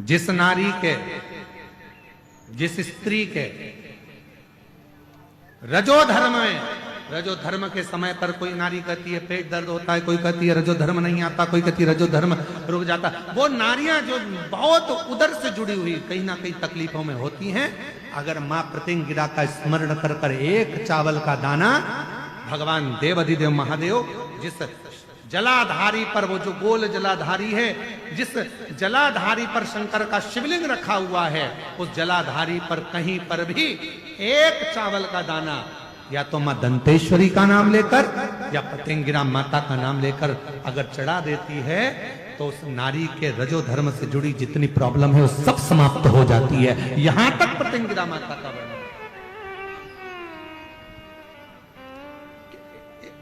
जिस नारी के, जिस स्त्री के रजो धर्म में, रजो धर्म के समय पर कोई नारी कहती है पेट दर्द होता है, कोई कहती है रजो धर्म नहीं आता, कोई कहती है रजो धर्म रुक जाता, वो नारियां जो बहुत उदर से जुड़ी हुई कहीं ना कहीं तकलीफों में होती हैं, अगर मां प्रतिंगिरा का स्मरण कर कर एक चावल का दाना, भगवान देव अधिदेव महादेव जिस जलाधारी पर, वो जो गोल जलाधारी है, जिस जलाधारी पर शंकर का शिवलिंग रखा हुआ है, उस जलाधारी पर कहीं पर भी एक चावल का दाना या तो मां दंतेश्वरी का नाम लेकर या प्रतिंगिरा माता का नाम लेकर अगर चढ़ा देती है तो उस नारी के रजो धर्म से जुड़ी जितनी प्रॉब्लम है वो सब समाप्त हो जाती है। यहां तक प्रतिंगिरा माता का वर्णन।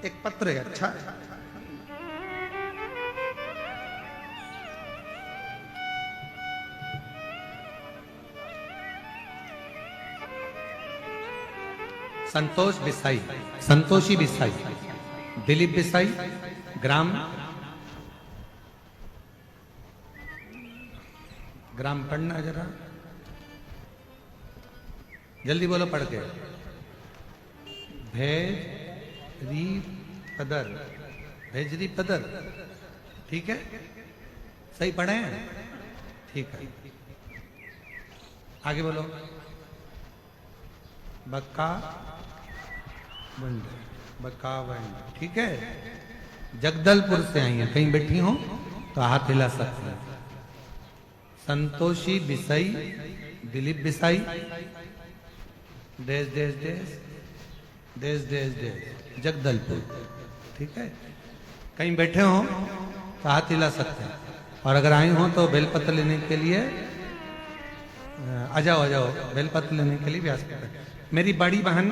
एक पत्र है, अच्छा है। संतोष बिसाई, संतोषी बिसाई, दिलीप बिसाई, ग्राम पढ़ना जरा जल्दी बोलो पढ़ के। भेजरी पदर, भेजरी पदर, ठीक है, सही पढ़े हैं, ठीक है। आगे बोलो। बकावंड, ठीक है। जगदलपुर से आई हैं, कहीं बैठी हो तो हाथ हिला सकते हैं। संतोषी बिसाई, दिलीप बिसाई, देश देश देश देश देश देश जगदलपुर, ठीक है। कहीं बैठे हो तो हाथ हिला सकते हैं, और अगर आई हो तो बेलपत्र लेने के लिए आ जाओ, आ जाओ, बेलपत्र लेने के लिए भी आ सकते हैं। मेरी बड़ी बहन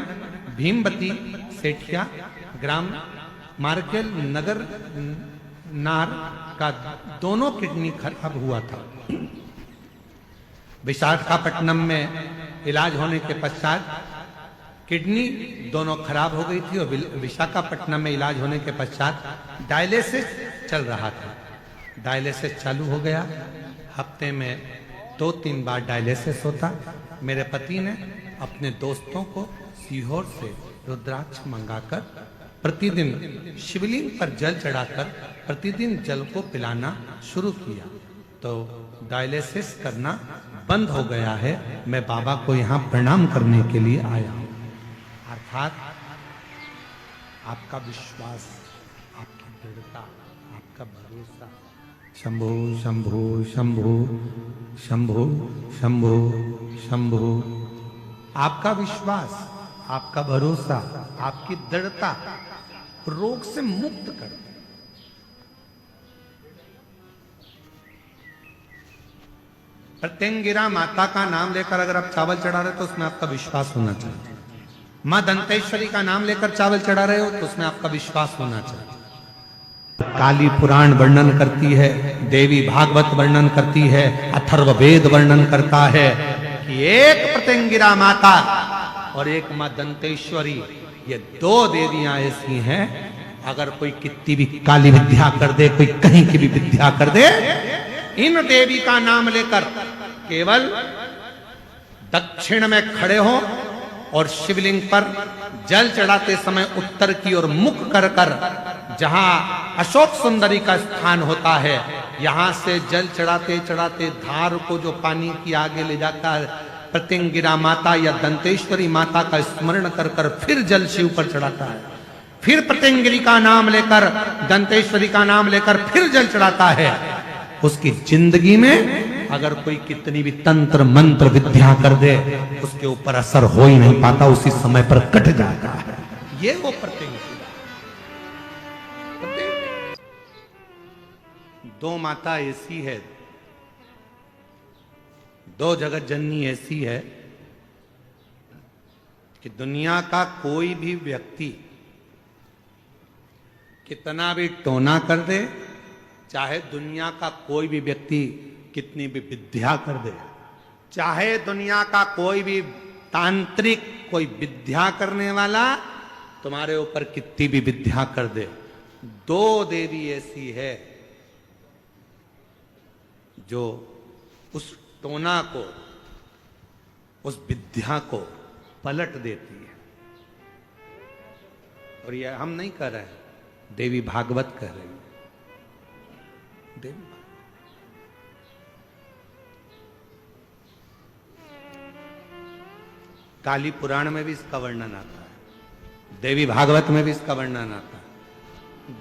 भीमवती सेठिया, ग्राम मार्केल नगर नार का दोनों किडनी खराब हुआ था। विशाखापट्टनम में इलाज होने के पश्चात किडनी दोनों खराब हो गई थी, और विशाखापट्टनम में इलाज होने के पश्चात डायलिसिस चल रहा था। डायलिसिस चालू हो गया, हफ्ते में 2-3 बार डायलिसिस होता। मेरे पति ने अपने दोस्तों को सीहोर से रुद्राक्ष मंगाकर प्रतिदिन शिवलिंग पर जल चढ़ाकर प्रतिदिन जल को पिलाना शुरू किया, तो डायलिसिस करना बंद हो गया है। मैं बाबा को यहाँ प्रणाम करने के लिए आया हूँ। अर्थात आपका विश्वास, आपकी दृढ़ता, आपका भरोसा। शंभो शंभो शंभो शंभो शंभो शंभो, आपका विश्वास, आपका भरोसा, आपकी दृढ़ता रोग से मुक्त कर दे। प्रतिंगिरा माता का नाम लेकर अगर आप चावल चढ़ा रहे हो तो उसमें आपका विश्वास होना चाहिए। मां दंतेश्वरी का नाम लेकर चावल चढ़ा रहे हो तो उसमें आपका विश्वास होना चाहिए। काली पुराण वर्णन करती है, देवी भागवत वर्णन करती है, अथर्ववेद वर्णन करता है कि एक प्रतिंगिरा माता और एक मां दंतेश्वरी, ये 2 देवियां ऐसी हैं, अगर कोई कितनी भी काली विद्या कर दे, कोई कहीं की भी विद्या कर दे, इन देवी का नाम लेकर केवल दक्षिण में खड़े हो और शिवलिंग पर जल चढ़ाते समय उत्तर की ओर मुख कर कर, जहां अशोक सुंदरी का स्थान होता है, यहां से जल चढ़ाते चढ़ाते धार को जो पानी की आगे ले जाता है, प्रतिंगिरा माता या दंतेश्वरी माता का स्मरण कर कर फिर जल शिव पर चढ़ाता है, फिर प्रतिंगिरी का नाम लेकर, दंतेश्वरी का नाम लेकर फिर जल चढ़ाता है। उसकी जिंदगी में अगर कोई कितनी भी तंत्र मंत्र विद्या कर दे, उसके ऊपर असर हो ही नहीं पाता, उसी समय पर कट जाता है। ये वो प्रतिंगिरा। 2 माता ऐसी है, 2 जगत जननी ऐसी है कि दुनिया का कोई भी व्यक्ति कितना भी टोना कर दे, चाहे दुनिया का कोई भी व्यक्ति कितनी भी विद्या कर दे, चाहे दुनिया का कोई भी तांत्रिक, कोई विद्या करने वाला तुम्हारे ऊपर कितनी भी विद्या कर दे, 2 देवी ऐसी है जो उस टोना को, उस विद्या को पलट देती है। और यह हम नहीं कह रहे, देवी भागवत कह रही है। देवी काली पुराण में भी इसका वर्णन आता है, देवी भागवत में भी इसका वर्णन आता है।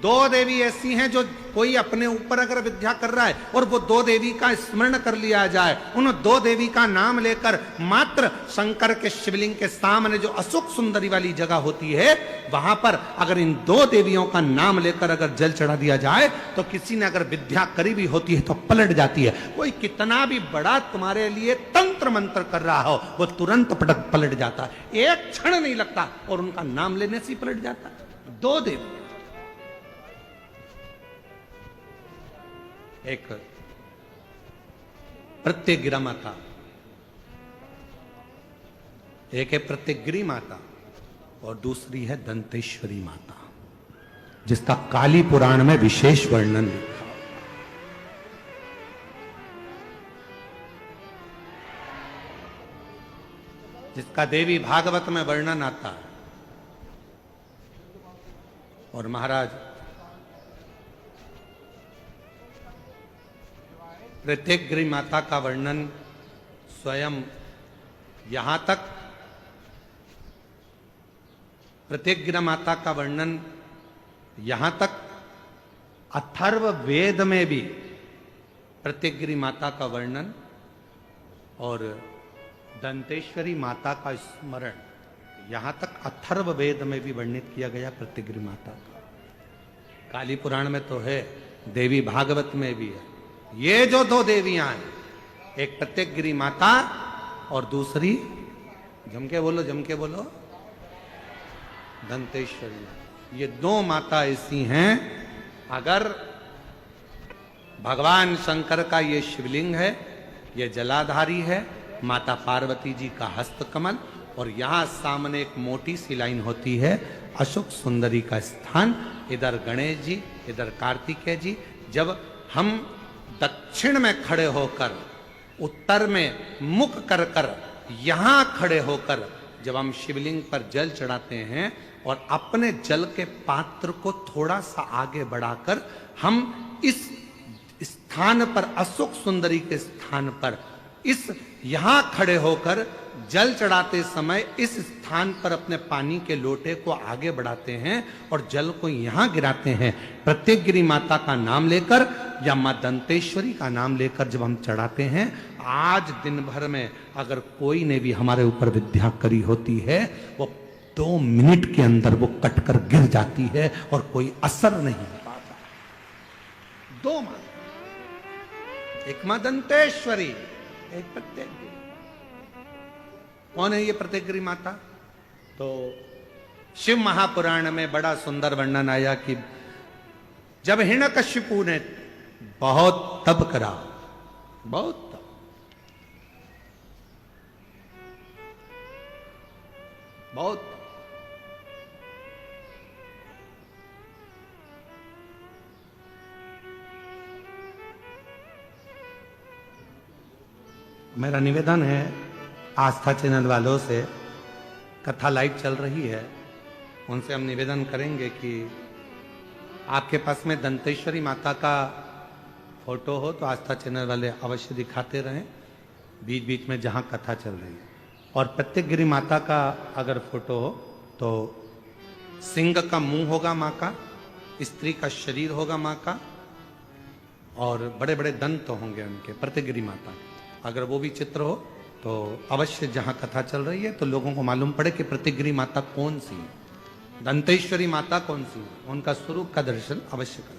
दो देवी ऐसी हैं जो कोई अपने ऊपर अगर विद्या कर रहा है और वो दो देवी का स्मरण कर लिया जाए, उन दो देवी का नाम लेकर मात्र शंकर के शिवलिंग के सामने जो अशोक सुंदरी वाली जगह होती है, वहां पर अगर इन दो देवियों का नाम लेकर अगर जल चढ़ा दिया जाए तो किसी ने अगर विद्या करी भी होती है तो पलट जाती है। कोई कितना भी बड़ा तुम्हारे लिए तंत्र मंत्र कर रहा हो, वो तुरंत पलट जाता है, एक क्षण नहीं लगता और उनका नाम लेने से ही पलट जाता है। दो देवी, एक प्रत्यगिरा माता, एक है प्रत्यगिरी माता और दूसरी है दंतेश्वरी माता, जिसका काली पुराण में विशेष वर्णन लिखा। जिसका देवी भागवत में वर्णन आता है। और महाराज प्रत्यगिरी माता का वर्णन स्वयं यहां तक, प्रत्यगिरा माता का वर्णन यहां तक अथर्व वेद में भी प्रत्यगिरी माता का वर्णन और दंतेश्वरी माता का स्मरण यहां तक अथर्व वेद में भी वर्णित किया गया प्रत्यगिरी माता का। काली पुराण में तो है, देवी भागवत में भी है। ये जो दो देवियां हैं, एक प्रत्यगिरी माता और दूसरी, जम के बोलो, दंतेश्वरी। ये दो माता ऐसी हैं, अगर भगवान शंकर का ये शिवलिंग है, ये जलाधारी है, माता पार्वती जी का हस्तकमल, और यहां सामने एक मोटी सी लाइन होती है अशोक सुंदरी का स्थान, इधर गणेश जी, इधर कार्तिकेय जी। जब हम दक्षिण में खड़े होकर, उत्तर में मुख कर कर, यहां खड़े होकर जब हम शिवलिंग पर जल चढ़ाते हैं और अपने जल के पात्र को थोड़ा सा आगे बढ़ाकर हम इस स्थान पर, अशोक सुंदरी के स्थान पर, इस यहां खड़े होकर जल चढ़ाते समय इस स्थान पर अपने पानी के लोटे को आगे बढ़ाते हैं और जल को यहां गिराते हैं। प्रत्यगिरी माता का नाम लेकर या मां दंतेश्वरी का नाम लेकर जब हम चढ़ाते हैं, आज दिन भर में अगर कोई ने भी हमारे ऊपर विद्या करी होती है, वो 2 मिनट के अंदर वो कटकर गिर जाती है और कोई असर नहीं पाता। दो मां, एक मां दंतेश्वरी, एक प्रत्यगिरी। कौन है ये प्रत्यगिरी माता? तो शिव महापुराण में बड़ा सुंदर वर्णन आया कि जब हिरण्यकशिपु ने बहुत तप करा, बहुत तप, बहुत तप, मेरा निवेदन है आस्था चैनल वालों से, कथा लाइव चल रही है, उनसे हम निवेदन करेंगे कि आपके पास में दंतेश्वरी माता का फोटो हो तो आस्था चैनल वाले अवश्य दिखाते रहें बीच बीच में जहां कथा चल रही है। और प्रत्यगिरी माता का अगर फोटो हो तो सिंह का मुंह होगा माँ का, स्त्री का शरीर होगा माँ का, और बड़े बड़े दंत होंगे उनके, प्रत्यगिरी माता। अगर वो भी चित्र हो तो अवश्य जहां कथा चल रही है तो लोगों को मालूम पड़े कि प्रत्यगिरी माता कौन सी है, दंतेश्वरी माता कौन सी है, उनका स्वरूप का दर्शन अवश्य करें।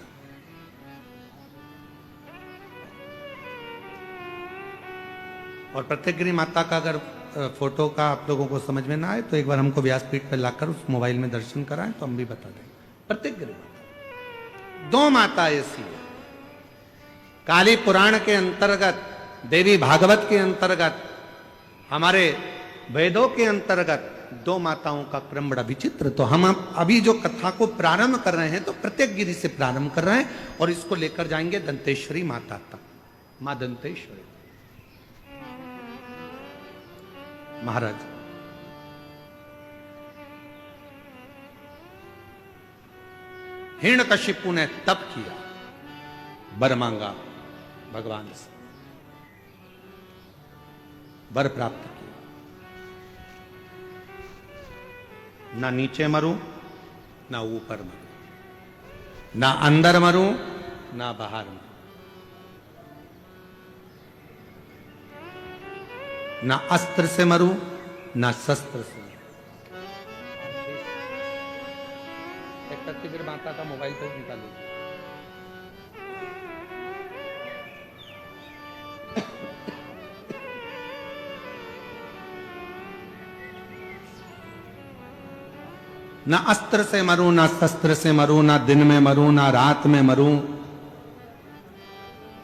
और प्रत्यगिरी माता का अगर फोटो का आप लोगों को समझ में ना आए तो एक बार हमको व्यासपीठ पर लाकर उस मोबाइल में दर्शन कराएं तो हम भी बता देंगे। प्रत्यगिरी माता, दो माता ऐसी है। काली पुराण के अंतर्गत, देवी भागवत के अंतर्गत, हमारे वेदों के अंतर्गत दो माताओं का क्रम बड़ा विचित्र। तो हम अभी जो कथा को प्रारंभ कर रहे हैं तो प्रत्यगिरी से प्रारंभ कर रहे हैं और इसको लेकर जाएंगे दंतेश्वरी माता तक। मां दंतेश्वरी, महाराज, हिरण्यकशिपु ने तप किया, वर मांगा भगवान से, वर प्राप्त किया। ना नीचे मरूं, ना ऊपर मरूं, ना अंदर मरूं, ना बाहर मरूं, ना अस्त्र से मरूं, ना शस्त्र से मरूं। एक तकबीर माता का मोबाइल पे निकालो। ना अस्त्र से मरूं, ना शस्त्र से मरूं, ना दिन में मरूं, ना रात में मरूं,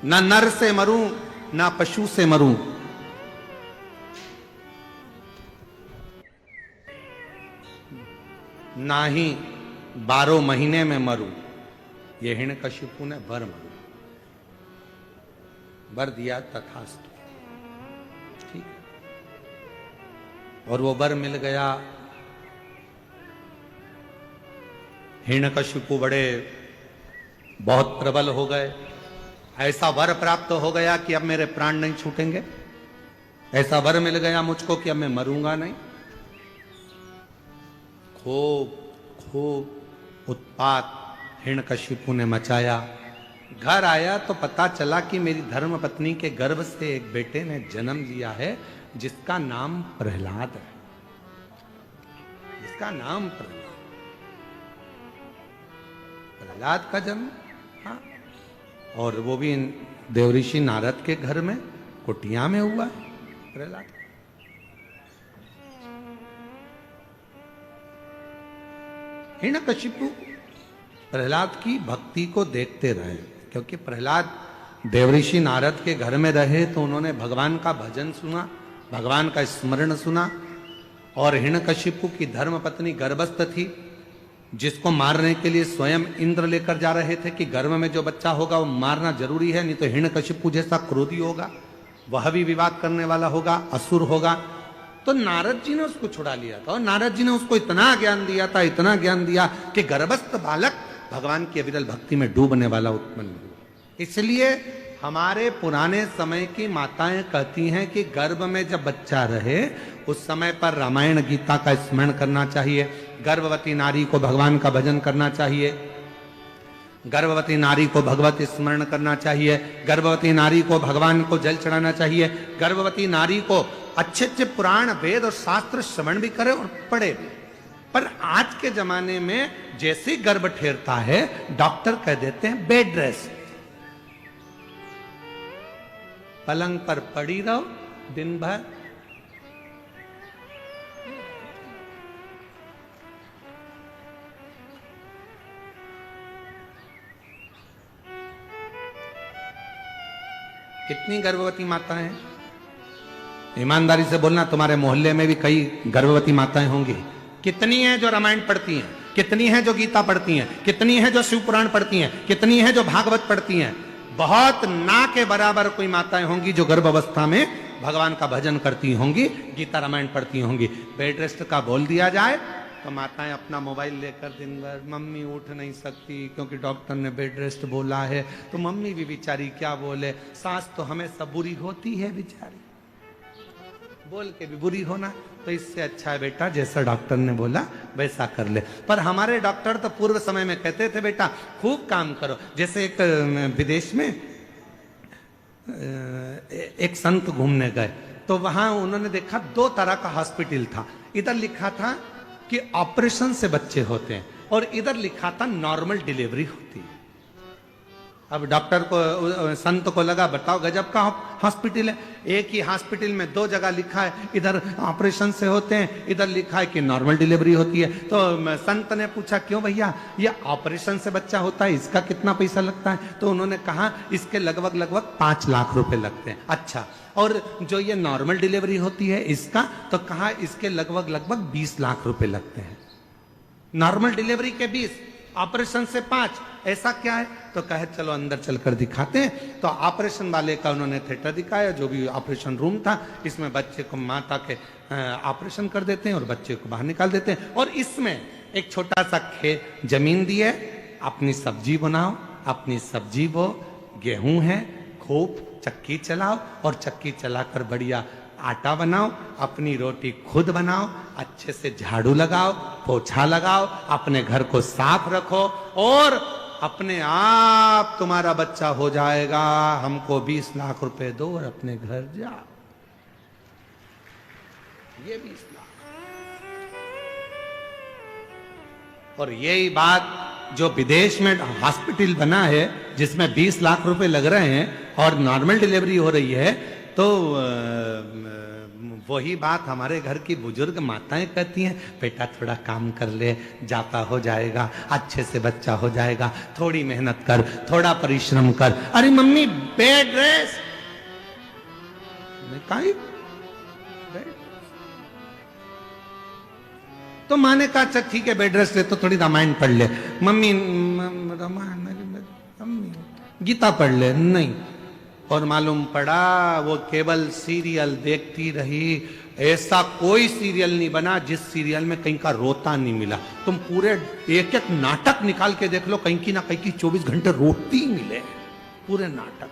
ना नर से मरूं, ना पशु से मरूं, ना ही 12 महीने में मरूं। ये हिरण्यकशिपु ने वर मांगा, वर दिया तथास्तु, ठीक, और वो वर मिल गया। हिरण्यकशिपु बड़े बहुत प्रबल हो गए, ऐसा वर प्राप्त हो गया कि अब मेरे प्राण नहीं छूटेंगे, ऐसा वर मिल गया मुझको कि अब मैं मरूंगा नहीं। खूब खूब उत्पात हिरण्यकशिपु ने मचाया। घर आया तो पता चला कि मेरी धर्मपत्नी के गर्भ से एक बेटे ने जन्म लिया है जिसका नाम प्रहलाद है, जिसका नाम प्रहलाद का जन्म, हाँ, और वो भी देवऋषि नारद के घर में कुटिया में हुआ है प्रहलाद। हिरण्यकशिपु प्रहलाद की भक्ति को देखते रहे, क्योंकि प्रहलाद देवऋषि नारद के घर में रहे तो उन्होंने भगवान का भजन सुना, भगवान का स्मरण सुना। और हिरण्यकशिपु की धर्मपत्नी गर्भस्थ थी, जिसको मारने के लिए स्वयं इंद्र लेकर जा रहे थे कि गर्भ में जो बच्चा होगा वो मारना जरूरी है, नहीं तो हिरण्यकशिपु जैसा क्रोधी होगा, वह भी विवाद करने वाला होगा, असुर होगा। तो नारद जी ने उसको छुड़ा लिया था, और नारद जी ने उसको इतना ज्ञान दिया था, इतना ज्ञान दिया कि गर्भस्थ बालक भगवान की अविरल भक्ति में डूबने वाला उत्पन्न हुआ। इसलिए हमारे पुराने समय की माताएं कहती हैं कि गर्भ में जब बच्चा रहे उस समय पर रामायण गीता का स्मरण करना चाहिए, गर्भवती नारी को भगवान का भजन करना चाहिए, गर्भवती नारी को भगवत स्मरण करना चाहिए, गर्भवती नारी को भगवान को जल चढ़ाना चाहिए, गर्भवती नारी को अच्छे अच्छे पुराण वेद और शास्त्र श्रवण भी करे और पढ़े भी। पर आज के जमाने में जैसे गर्भ ठेरता है डॉक्टर कह देते हैं बेड रेस्ट, पलंग पर पड़ी रहो दिन भर। कितनी गर्भवती माताएं हैं? ईमानदारी से बोलना, तुम्हारे मोहल्ले में भी कई गर्भवती माताएं होंगी। कितनी हैं जो रामायण पढ़ती हैं, कितनी हैं जो गीता पढ़ती हैं, कितनी हैं जो शिव पुराण पढ़ती हैं, कितनी हैं जो भागवत पढ़ती हैं? बहुत ना के बराबर कोई माताएं होंगी जो गर्भावस्था में भगवान का भजन करती होंगी, गीता रामायण पढ़ती होंगी। बेड रेस्ट का बोल दिया जाए तो माताएं अपना मोबाइल लेकर दिन भर, मम्मी उठ नहीं सकती क्योंकि डॉक्टर ने बेड रेस्ट बोला है, तो मम्मी भी बेचारी क्या बोले, सास तो हमेशा बुरी होती है बेचारी, बोल के भी बुरी होना। तो इससे अच्छा है बेटा जैसा डॉक्टर ने बोला वैसा कर ले। पर हमारे डॉक्टर तो पूर्व समय में कहते थे बेटा खूब काम करो। जैसे एक विदेश में एक संत घूमने गए तो वहां उन्होंने देखा 2 तरह का हॉस्पिटल था। इधर लिखा था कि ऑपरेशन से बच्चे होते हैं और इधर लिखा था नॉर्मल डिलीवरी होती है। अब डॉक्टर को, संत को लगा बताओ गजब का हॉस्पिटल है, एक ही हॉस्पिटल में 2 जगह लिखा है, इधर ऑपरेशन से होते हैं, इधर लिखा है कि नॉर्मल डिलीवरी होती है। तो संत ने पूछा क्यों भैया, ये ऑपरेशन से बच्चा होता है इसका कितना पैसा लगता है? तो उन्होंने कहा इसके लगभग 5 लाख रुपए लगते हैं। अच्छा, और जो ये नॉर्मल डिलीवरी होती है इसका? तो कहा इसके लगभग 20 लाख रुपए लगते हैं। नॉर्मल डिलीवरी के 20 ऑपरेशन से 5, ऐसा क्या है? तो कहे चलो अंदर चलकर दिखाते हैं। तो ऑपरेशन वाले का उन्होंने थिएटर दिखाया, जो भी ऑपरेशन रूम था। इसमें बच्चे को माता के ऑपरेशन कर देते हैं और बच्चे को बाहर निकाल देते हैं। और इसमें एक छोटा सा जमीन दी है, अपनी सब्जी बनाओ, अपनी सब्जी बो, गेहूं है, खूब चक्की चलाओ और चक्की चलाकर बढ़िया आटा बनाओ, अपनी रोटी खुद बनाओ, अच्छे से झाड़ू लगाओ, पोछा लगाओ, अपने घर को साफ रखो और अपने आप तुम्हारा बच्चा हो जाएगा। हमको 20 लाख रुपए दो और अपने घर जाओ। ये 20 लाख। और यही बात जो विदेश में हॉस्पिटल बना है जिसमें 20 लाख रुपए लग रहे हैं और नॉर्मल डिलीवरी हो रही है, तो वही बात हमारे घर की बुजुर्ग माताएं कहती हैं, बेटा थोड़ा काम कर ले, जाता हो जाएगा, अच्छे से बच्चा हो जाएगा, थोड़ी मेहनत कर, थोड़ा परिश्रम कर। अरे मम्मी बेड रेस्ट, तो माँ ने कहा अच्छा ठीक है बेड रेस्ट ले, तो थोड़ी रामायण पढ़ ले। मम्मी रामायण गीता पढ़ ले, नहीं। और मालूम पड़ा वो केवल सीरियल देखती रही। ऐसा कोई सीरियल नहीं बना जिस सीरियल में कहीं का रोता नहीं मिला। तुम पूरे एक एक नाटक निकाल के देख लो, कहीं की ना कहीं की 24 घंटे रोती मिले। पूरे नाटक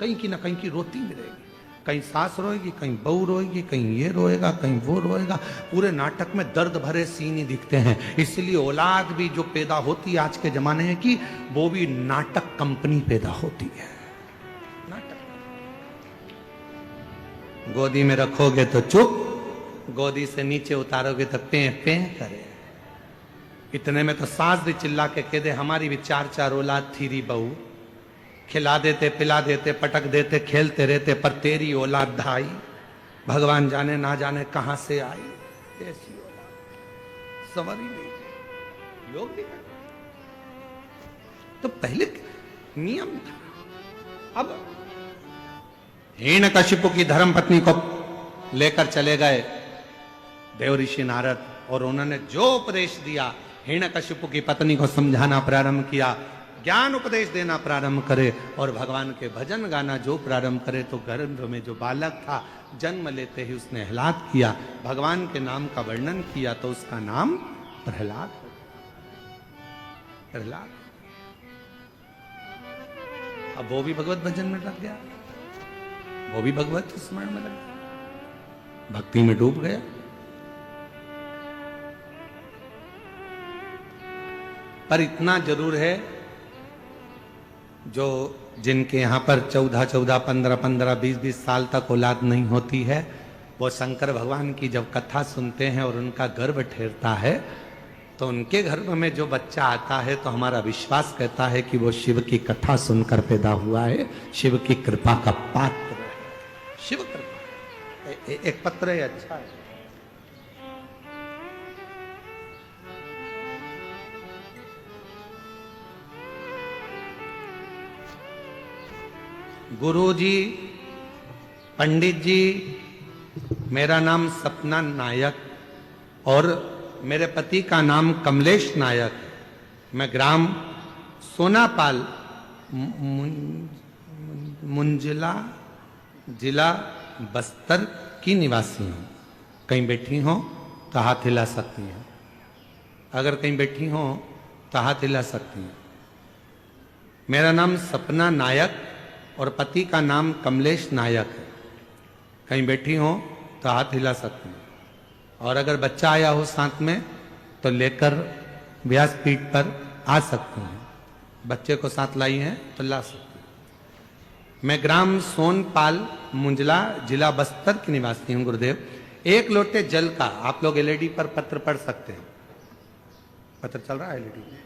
कहीं की ना कहीं की रोती मिलेगी। कहीं सास रोएगी, कहीं बहू रोएगी, कहीं ये रोएगा, कहीं वो रोएगा। पूरे नाटक में दर्द भरे सीन ही दिखते हैं। इसलिए औलाद भी जो पैदा होती है आज के जमाने में की, वो भी नाटक कंपनी पैदा होती है। नाटक गोदी में रखोगे तो चुप, गोदी से नीचे उतारोगे तो पे पे करे। इतने में तो सास भी चिल्ला के कह दे, हमारी भी 4 औलाद थी री बहू, खिला देते, पिला देते, पटक देते, खेलते रहते, पर तेरी औलाद धाई भगवान जाने ना जाने कहां से आई। ऐसी औलाद समझ ही नहीं। योग भी कर तो पहले नियम था। अब हिरण्यकशिपु की धर्मपत्नी को लेकर चले गए देव ऋषि नारद, और उन्होंने जो उपदेश दिया, हिरण्यकशिपु की पत्नी को समझाना प्रारंभ किया, ज्ञान उपदेश देना प्रारंभ करे और भगवान के भजन गाना जो प्रारंभ करे, तो गर्भ में जो बालक था जन्म लेते ही उसने आह्लाद किया, भगवान के नाम का वर्णन किया, तो उसका नाम प्रहलाद। प्रहलाद अब वो भी भगवत भजन में लग गया, वो भी भगवत स्मरण में लग गया, भक्ति में डूब गया। पर इतना जरूर है, जो जिनके यहाँ पर 14-14, 15-15, 20-20 साल तक औलाद नहीं होती है, वो शंकर भगवान की जब कथा सुनते हैं और उनका गर्भ ठहरता है, तो उनके गर्भ में जो बच्चा आता है, तो हमारा विश्वास कहता है कि वो शिव की कथा सुनकर पैदा हुआ है, शिव की कृपा का पात्र है। शिव कृपा एक पत्र है, अच्छा है। गुरु जी, पंडित जी, मेरा नाम सपना नायक और मेरे पति का नाम कमलेश नायक। मैं ग्राम सोनापाल मुंजिला जिला बस्तर की निवासी हूँ। कहीं बैठी हो तो हाथ हिला सकती हैं, अगर कहीं बैठी हो तो हाथ हिला सकती हैं। मेरा नाम सपना नायक और पति का नाम कमलेश नायक है। कहीं बैठी हो तो हाथ हिला सकती हैं, और अगर बच्चा आया हो साथ में तो लेकर व्यासपीठ पर आ सकते हैं। बच्चे को साथ लाई हैं तो ला सकते हैं। मैं ग्राम सोनपाल मुंजला जिला बस्तर की निवासी हूँ गुरुदेव। 1 लोटे जल का, आप लोग एलईडी पर पत्र पढ़ सकते हैं, पत्र चल रहा है एलईडी पे।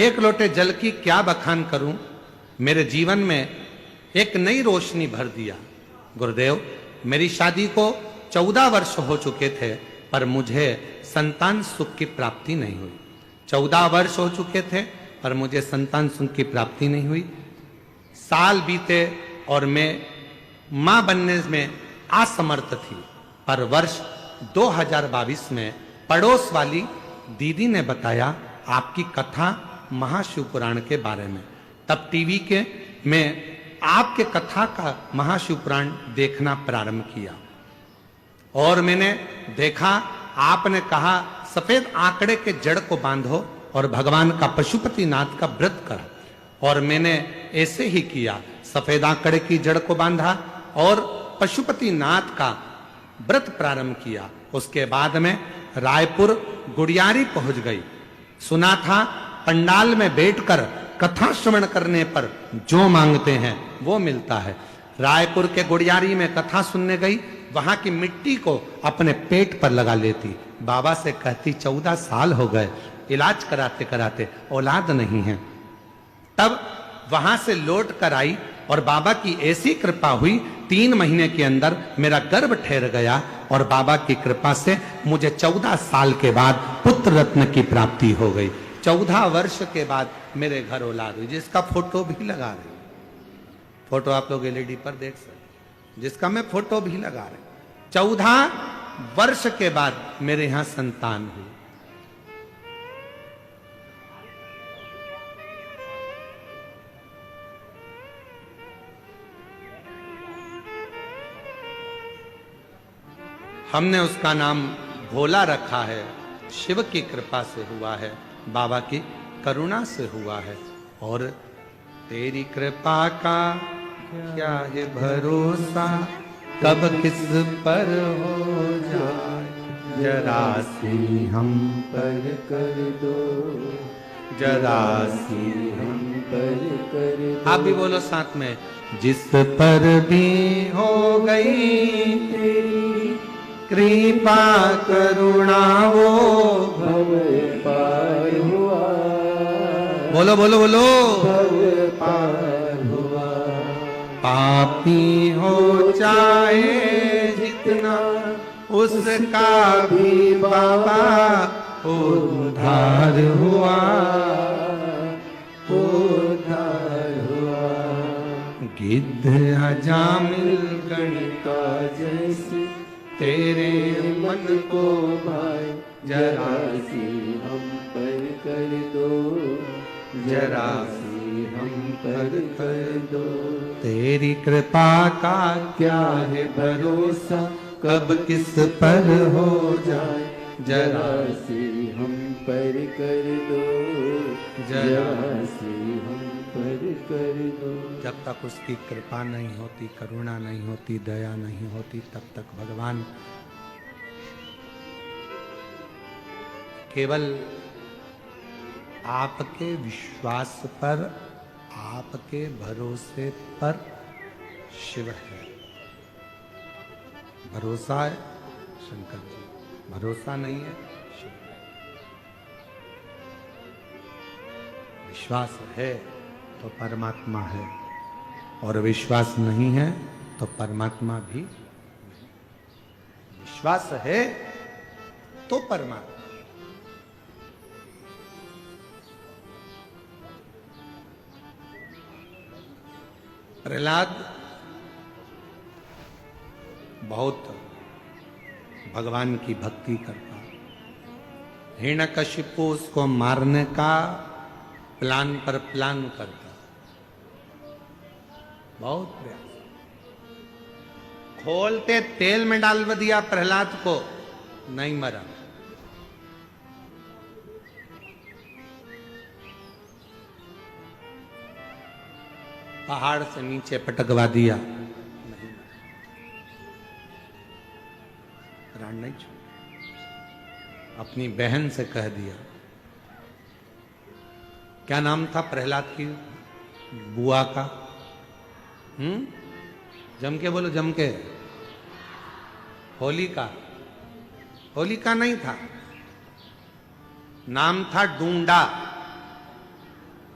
1 लोटे जल की क्या बखान करूं, मेरे जीवन में एक नई रोशनी भर दिया। गुरुदेव, मेरी शादी को 14 वर्ष हो चुके थे, पर मुझे संतान सुख की प्राप्ति नहीं हुई। 14 वर्ष हो चुके थे, पर मुझे संतान सुख की प्राप्ति नहीं हुई। साल बीते और मैं मां बनने में असमर्थ थी, पर वर्ष 2022 में पड़ोस वाली दीदी ने बताया आपकी कथा महाशिव पुराण के बारे में। तब टीवी के में आपके कथा का महाशिव पुराण देखना प्रारंभ किया और मैंने देखा आपने कहा सफेद आंकड़े के जड़ को बांधो और भगवान का पशुपतिनाथ का व्रत करो। और मैंने ऐसे ही किया, सफेद आंकड़े की जड़ को बांधा और पशुपतिनाथ का व्रत प्रारंभ किया। उसके बाद में रायपुर गुड़ियारी पहुंच गई। सुना था पंडाल में बैठकर कथा श्रवण करने पर जो मांगते हैं वो मिलता है। रायपुर के गुड़ियारी में कथा सुनने गई, वहां की मिट्टी को अपने पेट पर लगा लेती। बाबा से कहती 14 साल हो गए, इलाज कराते कराते औलाद नहीं है। तब वहां से लौट कर आई और बाबा की ऐसी कृपा हुई, 3 महीने के अंदर मेरा गर्भ ठहर गया और बाबा की कृपा से मुझे 14 साल के बाद पुत्र रत्न की प्राप्ति हो गई। 14 वर्ष के बाद मेरे घर औलाद हुई, जिसका फोटो भी लगा रही। फोटो आप लोग एलईडी पर देख सकते, जिसका मैं फोटो भी लगा रही। 14 वर्ष के बाद मेरे यहां संतान हुई। हमने उसका नाम भोला रखा है। शिव की कृपा से हुआ है, बाबा की करुणा से हुआ है। और तेरी कृपा का क्या है भरोसा, कब किस पर हो जाए, जरा सी हम पर कर दो, जरा सी हम पर कर दो। आप भी बोलो साथ में, जिस पर भी हो गई तेरी कृपा करुणा वो भव पार हुआ। बोलो बोलो बोलो, भव पार हुआ। पापी हो चाहे जितना, उसका भी बाबा उद्धार हुआ, उद्धार हुआ। गिद्ध अजामिल गणिका जैसी तेरे मन को भाई, जरा सी हम पर कर दो, जरा सी हम पर कर दो। तेरी कृपा का क्या है भरोसा, कब किस पर हो जाए, जरा सी हम पर कर दो, जरा सी हम पर कर दो। जब तक उसकी कृपा नहीं होती, करुणा नहीं होती, दया नहीं होती, तब तक भगवान केवल आपके विश्वास पर, आपके भरोसे पर शिव है। भरोसा है शंकर जी, भरोसा नहीं है शिव है। विश्वास है तो परमात्मा है और विश्वास नहीं है तो परमात्मा भी नहीं। विश्वास है तो परमात्मा। प्रहलाद बहुत भगवान की भक्ति करता, हिरण्यकशिपु उसको मारने का प्लान पर प्लान करता, बहुत प्रयास। खोलते तेल में डाल दिया प्रहलाद को, नहीं मरा। पहाड़ से नीचे पटकवा दिया, नहीं मरा। प्राण नहीं छोड़ा। अपनी बहन से कह दिया, क्या नाम था प्रहलाद की बुआ का? जम के बोलो, जम के। होलिका। होलिका नहीं था, नाम था डूंडा।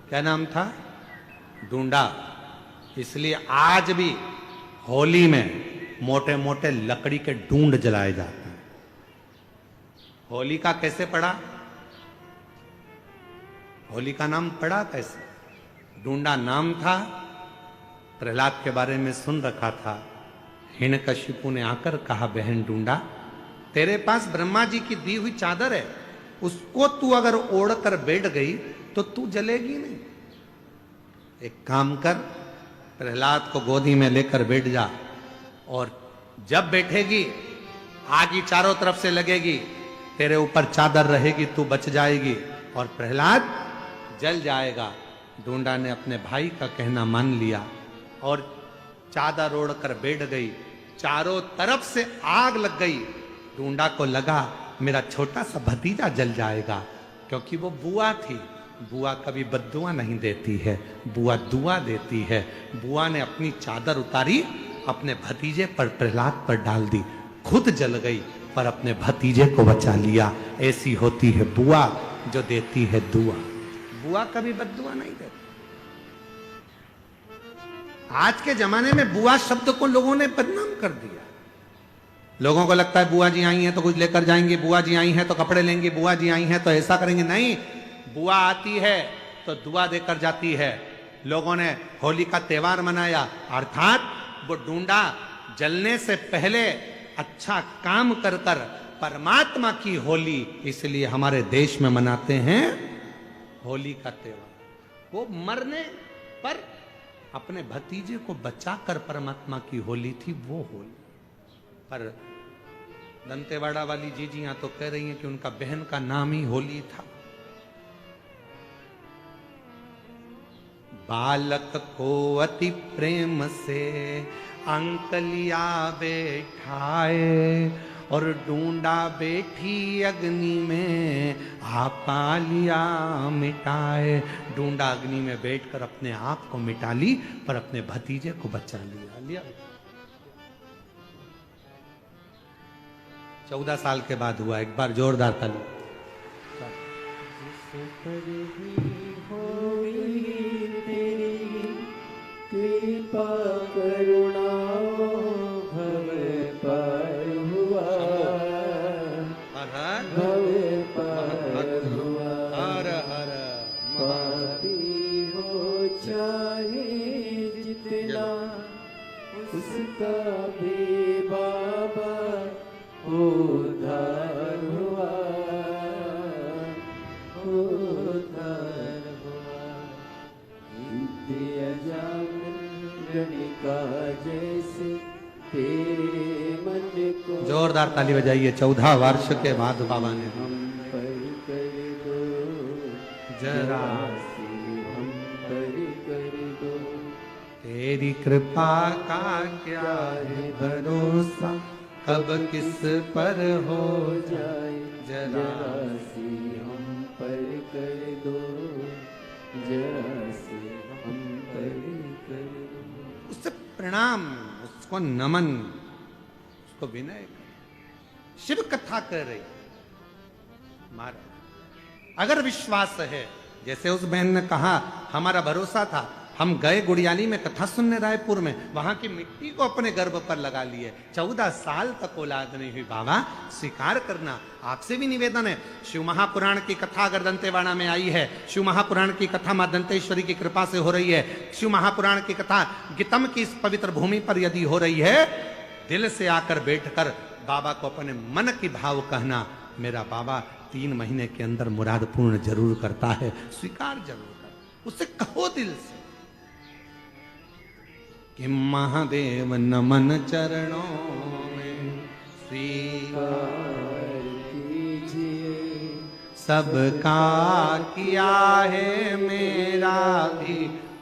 क्या नाम था? डूंडा। इसलिए आज भी होली में मोटे मोटे लकड़ी के डूंड जलाए जाते हैं। होलिका कैसे पड़ा? होली का नाम पड़ा कैसे? डूंडा नाम था। प्रहलाद के बारे में सुन रखा था। हिरण्यकशिपु ने आकर कहा, बहन डूंडा, तेरे पास ब्रह्मा जी की दी हुई चादर है, उसको तू अगर ओढ़ कर बैठ गई तो तू जलेगी नहीं। एक काम कर, प्रहलाद को गोदी में लेकर बैठ जा, और जब बैठेगी आग ही चारों तरफ से लगेगी, तेरे ऊपर चादर रहेगी, तू बच जाएगी और प्रहलाद जल जाएगा। ढूंढा ने अपने भाई का कहना मान लिया और चादर ओढ़कर बैठ गई। चारों तरफ से आग लग गई। ढूंढा को लगा मेरा छोटा सा भतीजा जल जाएगा, क्योंकि वो बुआ थी। बुआ कभी बद्दुआ नहीं देती है, बुआ दुआ देती है। बुआ ने अपनी चादर उतारी, अपने भतीजे पर, प्रहलाद पर डाल दी, खुद जल गई पर अपने भतीजे को बचा लिया। ऐसी होती है बुआ जो देती है दुआ। बुआ कभी बद्दुआ नहीं देती। आज के जमाने में बुआ शब्द को लोगों ने बदनाम कर दिया। लोगों को लगता है बुआ जी आई हैं तो कुछ लेकर जाएंगे, बुआ जी आई हैं तो कपड़े लेंगे, बुआ जी आई हैं तो ऐसा करेंगे। नहीं, बुआ आती है तो दुआ देकर जाती है। लोगों ने होली का त्योहार मनाया, अर्थात वो ढूंढा जलने से पहले अच्छा काम कर कर परमात्मा की होली, इसलिए हमारे देश में मनाते हैं होली का त्योहार। वो मरने पर अपने भतीजे को बचाकर परमात्मा की होली थी वो होली। पर दंतेवाड़ा वाली जीजियां तो कह रही हैं कि उनका बहन का नाम ही होली था। बालक को अति प्रेम से अंकलिया बैठाए और ढूंढा बैठी अग्नि में आपा लिया मिटाए। ढूंढा अग्नि में बैठकर अपने आप को मिटा ली पर अपने भतीजे को बचा लिया। 14 साल के बाद हुआ। एक बार जोरदार ताली। कृपा करुणा भव पार हुआ, भव पार हुआ। हर हर पापी हो चाहे जितना, उसका भी बाबा उद्धार हुआ, उद्धार हुआ। गणिका जैसे तेरे मन को जोरदार ताली बजाइए। 14 वर्ष के बाद बाबा ने हम पर कर दो जरा, हम पर कर दो। तेरी कृपा का क्या है भरोसा, कब किस पर हो जाए जरा जरा सी हम पर कर दो, जरा सी हम पर कर दो। उससे प्रणाम, उसको नमन, उसको विनय कर। शिव कथा कर रही महाराज। अगर विश्वास है, जैसे उस बहन ने कहा हमारा भरोसा था, हम गए गुड़ियाली में कथा सुनने रायपुर में, वहां की मिट्टी को अपने गर्भ पर लगा लिए। 14 साल तक औलाद नहीं हुई। बाबा स्वीकार करना। आपसे भी निवेदन है, शिव महापुराण की कथा अगर दंतेवाड़ा में आई है, शिव महापुराण की कथा मां दंतेश्वरी की कृपा से हो रही है, शिव महापुराण की कथा गीतम की इस पवित्र भूमि पर यदि हो रही है, दिल से आकर बैठकर बाबा को अपने मन की भाव कहना, मेरा बाबा 3 महीने के अंदर मुराद पूर्ण जरूर करता है। स्वीकार जरूर कर, उससे कहो दिल से कि महादेव नमन चरणों में स्वीकार कीजिए, सबका किया है मेरा भी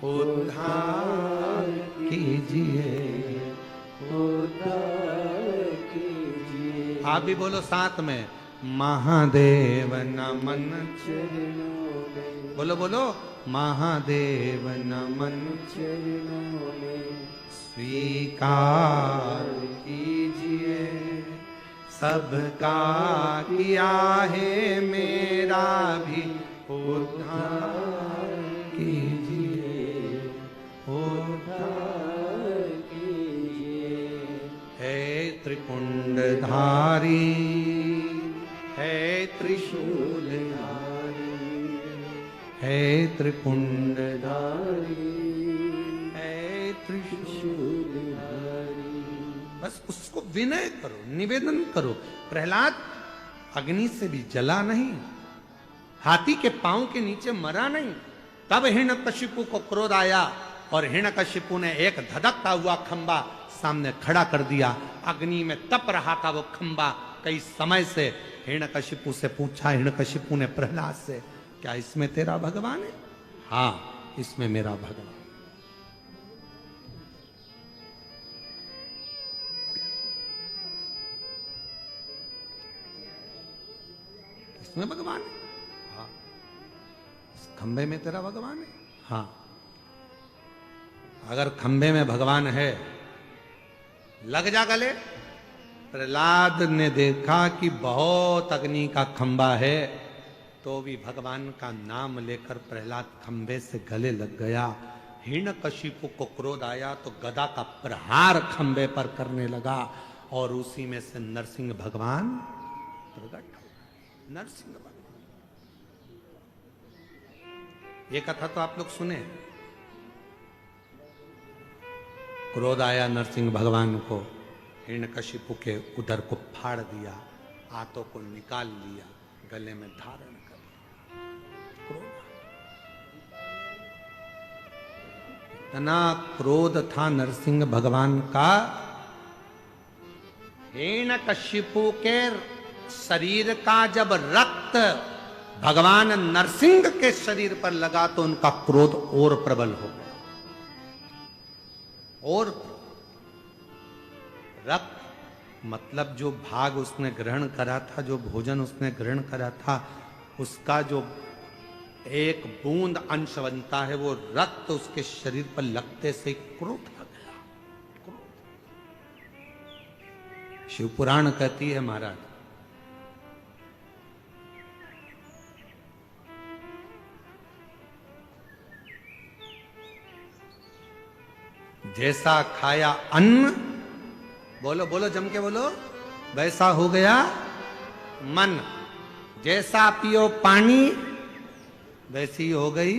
उद्धार कीजिए। उद्धार कीजिए। आप भी बोलो साथ में, महादेव नमन। चरणों में, बोलो बोलो, महादेव नमन चरणों में स्वीकार कीजिए। सबका किया है मेरा भी उद्धार कीजिए, उद्धार कीजिए। है त्रिपुंडधारी, है त्रिशूलधारी, है त्रिपुंडधारी, है त्रिशूलधारी। बस उसको विनय करो, निवेदन करो। प्रहलाद अग्नि से भी जला नहीं, हाथी के पांव के नीचे मरा नहीं। तब हिरण्यकशिपु को क्रोध आया और हिरण्यकशिपु ने एक धधकता हुआ खंबा सामने खड़ा कर दिया। अग्नि में तप रहा था वो खंबा कई समय से। हिरण्यकशिपु से पूछा हिरण्यकशिपु ने प्रहलाद से, क्या इसमें तेरा भगवान है? हाँ, इसमें मेरा भगवान। इसमें भगवान है? हाँ। इस खंबे में तेरा भगवान है? हाँ। अगर खंबे में भगवान है, लग जा गले। प्रहलाद ने देखा कि बहुत अग्नि का खंबा है, तो भी भगवान का नाम लेकर प्रहलाद खंबे से गले लग गया। हिरण्यकशिपु को क्रोध आया तो गदा का प्रहार खंबे पर करने लगा और उसी में से नरसिंह भगवान प्रकट हो। नरसिंह भगवान, ये कथा तो आप लोग सुने। क्रोध आया नरसिंह भगवान को, हिरण्यकशिपु के उदर को फाड़ दिया, हाथों को निकाल लिया, गले में धारण कर लिया। क्रोध, इतना क्रोध था नरसिंह भगवान का। हिरण्यकशिपु के शरीर का जब रक्त भगवान नरसिंह के शरीर पर लगा तो उनका क्रोध और प्रबल हो गया। और रक्त मतलब जो भाग उसने ग्रहण करा था, जो भोजन उसने ग्रहण करा था, उसका जो एक बूंद अंश बनता है, वो रक्त उसके शरीर पर लगते से क्रोध आ गया। क्रोध। शिव पुराण कहती है महाराज, जैसा खाया अन्न, बोलो बोलो जम के बोलो, वैसा हो गया मन। जैसा पियो पानी, वैसी हो गई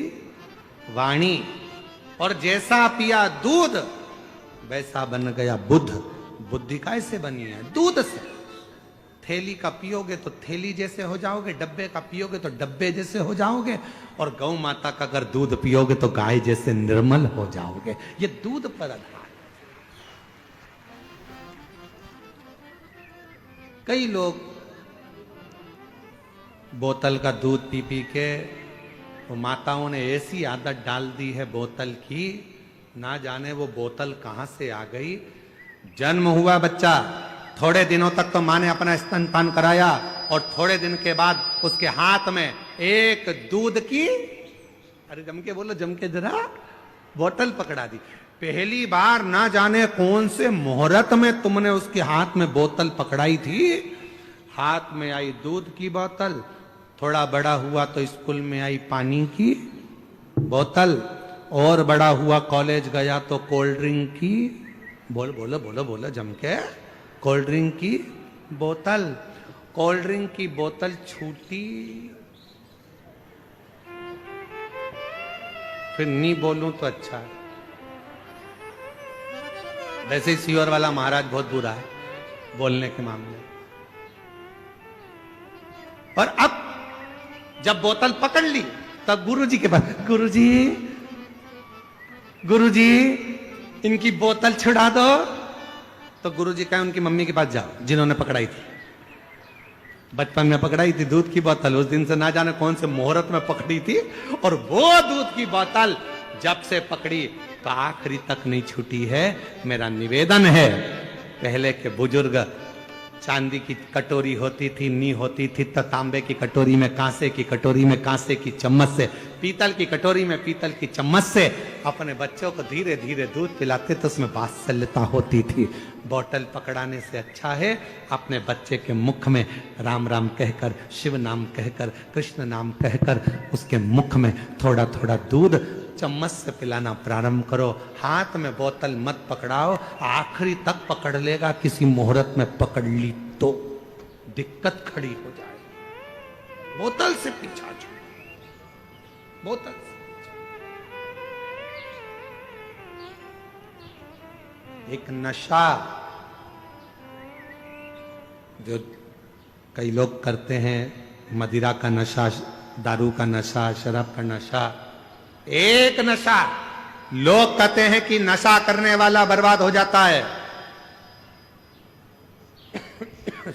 वाणी। और जैसा पिया दूध, वैसा बन गया बुद्ध। बुद्धि कैसे बनी है? दूध से। थैली का पियोगे तो थैली जैसे हो जाओगे, डब्बे का पियोगे तो डब्बे जैसे हो जाओगे, और गौ माता का अगर दूध पियोगे तो गाय जैसे निर्मल हो जाओगे। ये दूध पर आधार। कई लोग बोतल का दूध पी पी के, वो माताओं ने ऐसी आदत डाल दी है बोतल की, ना जाने वो बोतल कहां से आ गई। जन्म हुआ बच्चा, थोड़े दिनों तक तो माँ ने अपना स्तनपान कराया, और थोड़े दिन के बाद उसके हाथ में एक दूध की, अरे जम के बोलो, जम के जरा, बोतल पकड़ा दी। पहली बार ना जाने कौन से मुहूर्त में तुमने उसके हाथ में बोतल पकड़ाई थी। हाथ में आई दूध की बोतल, थोड़ा बड़ा हुआ तो स्कूल में आई पानी की बोतल, और बड़ा हुआ कॉलेज गया तो कोल्ड ड्रिंक की, बोलो बोलो बोलो बोलो जम के, कोल्ड ड्रिंक की बोतल। कोल्ड ड्रिंक की बोतल छूटी, फिर नहीं बोलूं तो अच्छा है। वैसे ही सीवर वाला महाराज बहुत बुरा है बोलने के मामले। और अब जब बोतल पकड़ ली तब गुरुजी के पास, गुरुजी गुरुजी इनकी बोतल छुड़ा दो। तो गुरुजी कहे उनकी मम्मी के पास जाओ जिन्होंने पकड़ाई थी, बचपन में पकड़ाई थी दूध की बोतल, उस दिन से ना जाने कौन से मुहूर्त में पकड़ी थी, और वो दूध की बोतल जब से पकड़ी तो आखिरी तक नहीं छूटी है। मेरा निवेदन है, पहले के बुजुर्ग चांदी की कटोरी होती थी, नी होती थी, तो तांबे की कटोरी में, कांसे की कटोरी में, कांसे की चम्मच से, पीतल की कटोरी में, पीतल की चम्मच से अपने बच्चों को धीरे धीरे दूध पिलाते तो उसमें वात्सल्यता होती थी। बोतल पकड़ाने से अच्छा है अपने बच्चे के मुख में राम राम कहकर, शिव नाम कहकर, कृष्ण नाम कहकर उसके मुख में थोड़ा थोड़ा दूध चम्मच से पिलाना प्रारंभ करो। हाथ में बोतल मत पकड़ाओ, आखिरी तक पकड़ लेगा, किसी मुहूर्त में पकड़ ली तो दिक्कत खड़ी हो जाएगी। बोतल से पीछा छोड़ो, बोतल से। एक नशा जो कई लोग करते हैं, मदिरा का नशा दारू का नशा, शराब का नशा, एक नशा। लोग कहते हैं कि नशा करने वाला बर्बाद हो जाता है।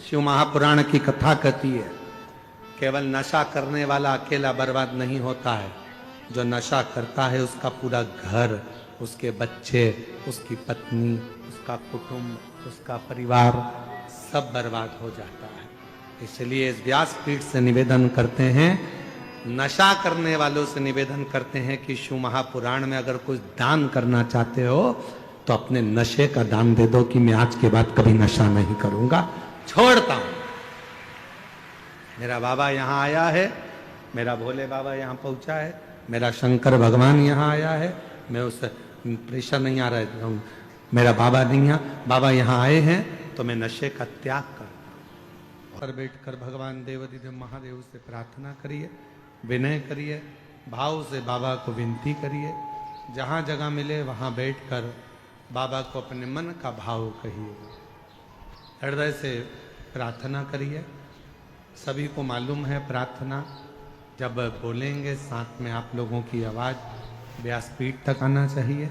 शिव महापुराण की कथा कहती है केवल नशा करने वाला अकेला बर्बाद नहीं होता है, जो नशा करता है उसका पूरा घर, उसके बच्चे, उसकी पत्नी, उसका कुटुंब, उसका परिवार सब बर्बाद हो जाता है। इसलिए इस व्यासपीठ से निवेदन करते हैं, नशा करने वालों से निवेदन करते हैं कि शिव महापुराण में अगर कुछ दान करना चाहते हो तो अपने नशे का दान दे दो कि मैं आज के बाद कभी नशा नहीं करूंगा, छोड़ता हूं। मेरा बाबा यहां आया है, मेरा भोले बाबा यहां पहुंचा है, मेरा शंकर भगवान यहां आया है, मैं उस प्रेशर नहीं आ रहा है, मेरा बाबा नहीं है, बाबा यहां आए हैं तो मैं नशे का त्याग करता हूं। पर बैठकर भगवान देवाधिदेव महादेव से प्रार्थना करिए, विनय करिए, भाव से बाबा को विनती करिए। जहां जगह मिले वहां बैठकर बाबा को अपने मन का भाव कहिए, हृदय से प्रार्थना करिए। सभी को मालूम है प्रार्थना जब बोलेंगे साथ में आप लोगों की आवाज़ व्यासपीठ तक आना चाहिए,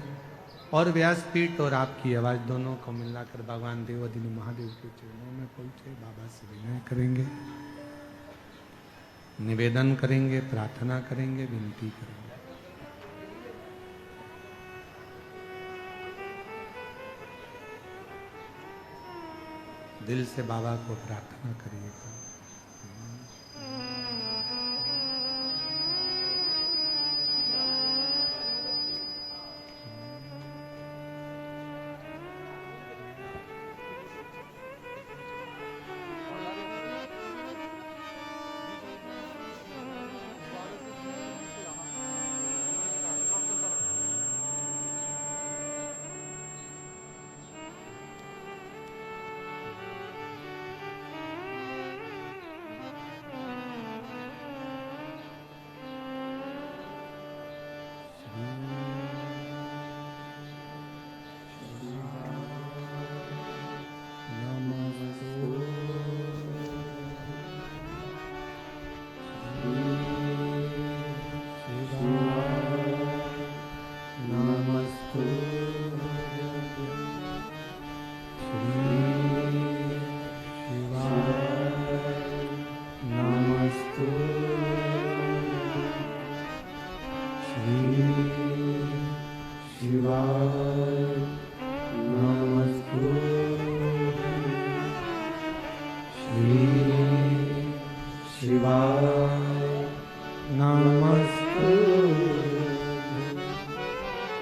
और व्यासपीठ और आपकी आवाज़ दोनों को मिलाकर भगवान देवाधिदेव महादेव के चरणों में पहुंचे। बाबा से विनय करेंगे, निवेदन करेंगे, प्रार्थना करेंगे, विनती करेंगे। दिल से बाबा को प्रार्थना करिएगा।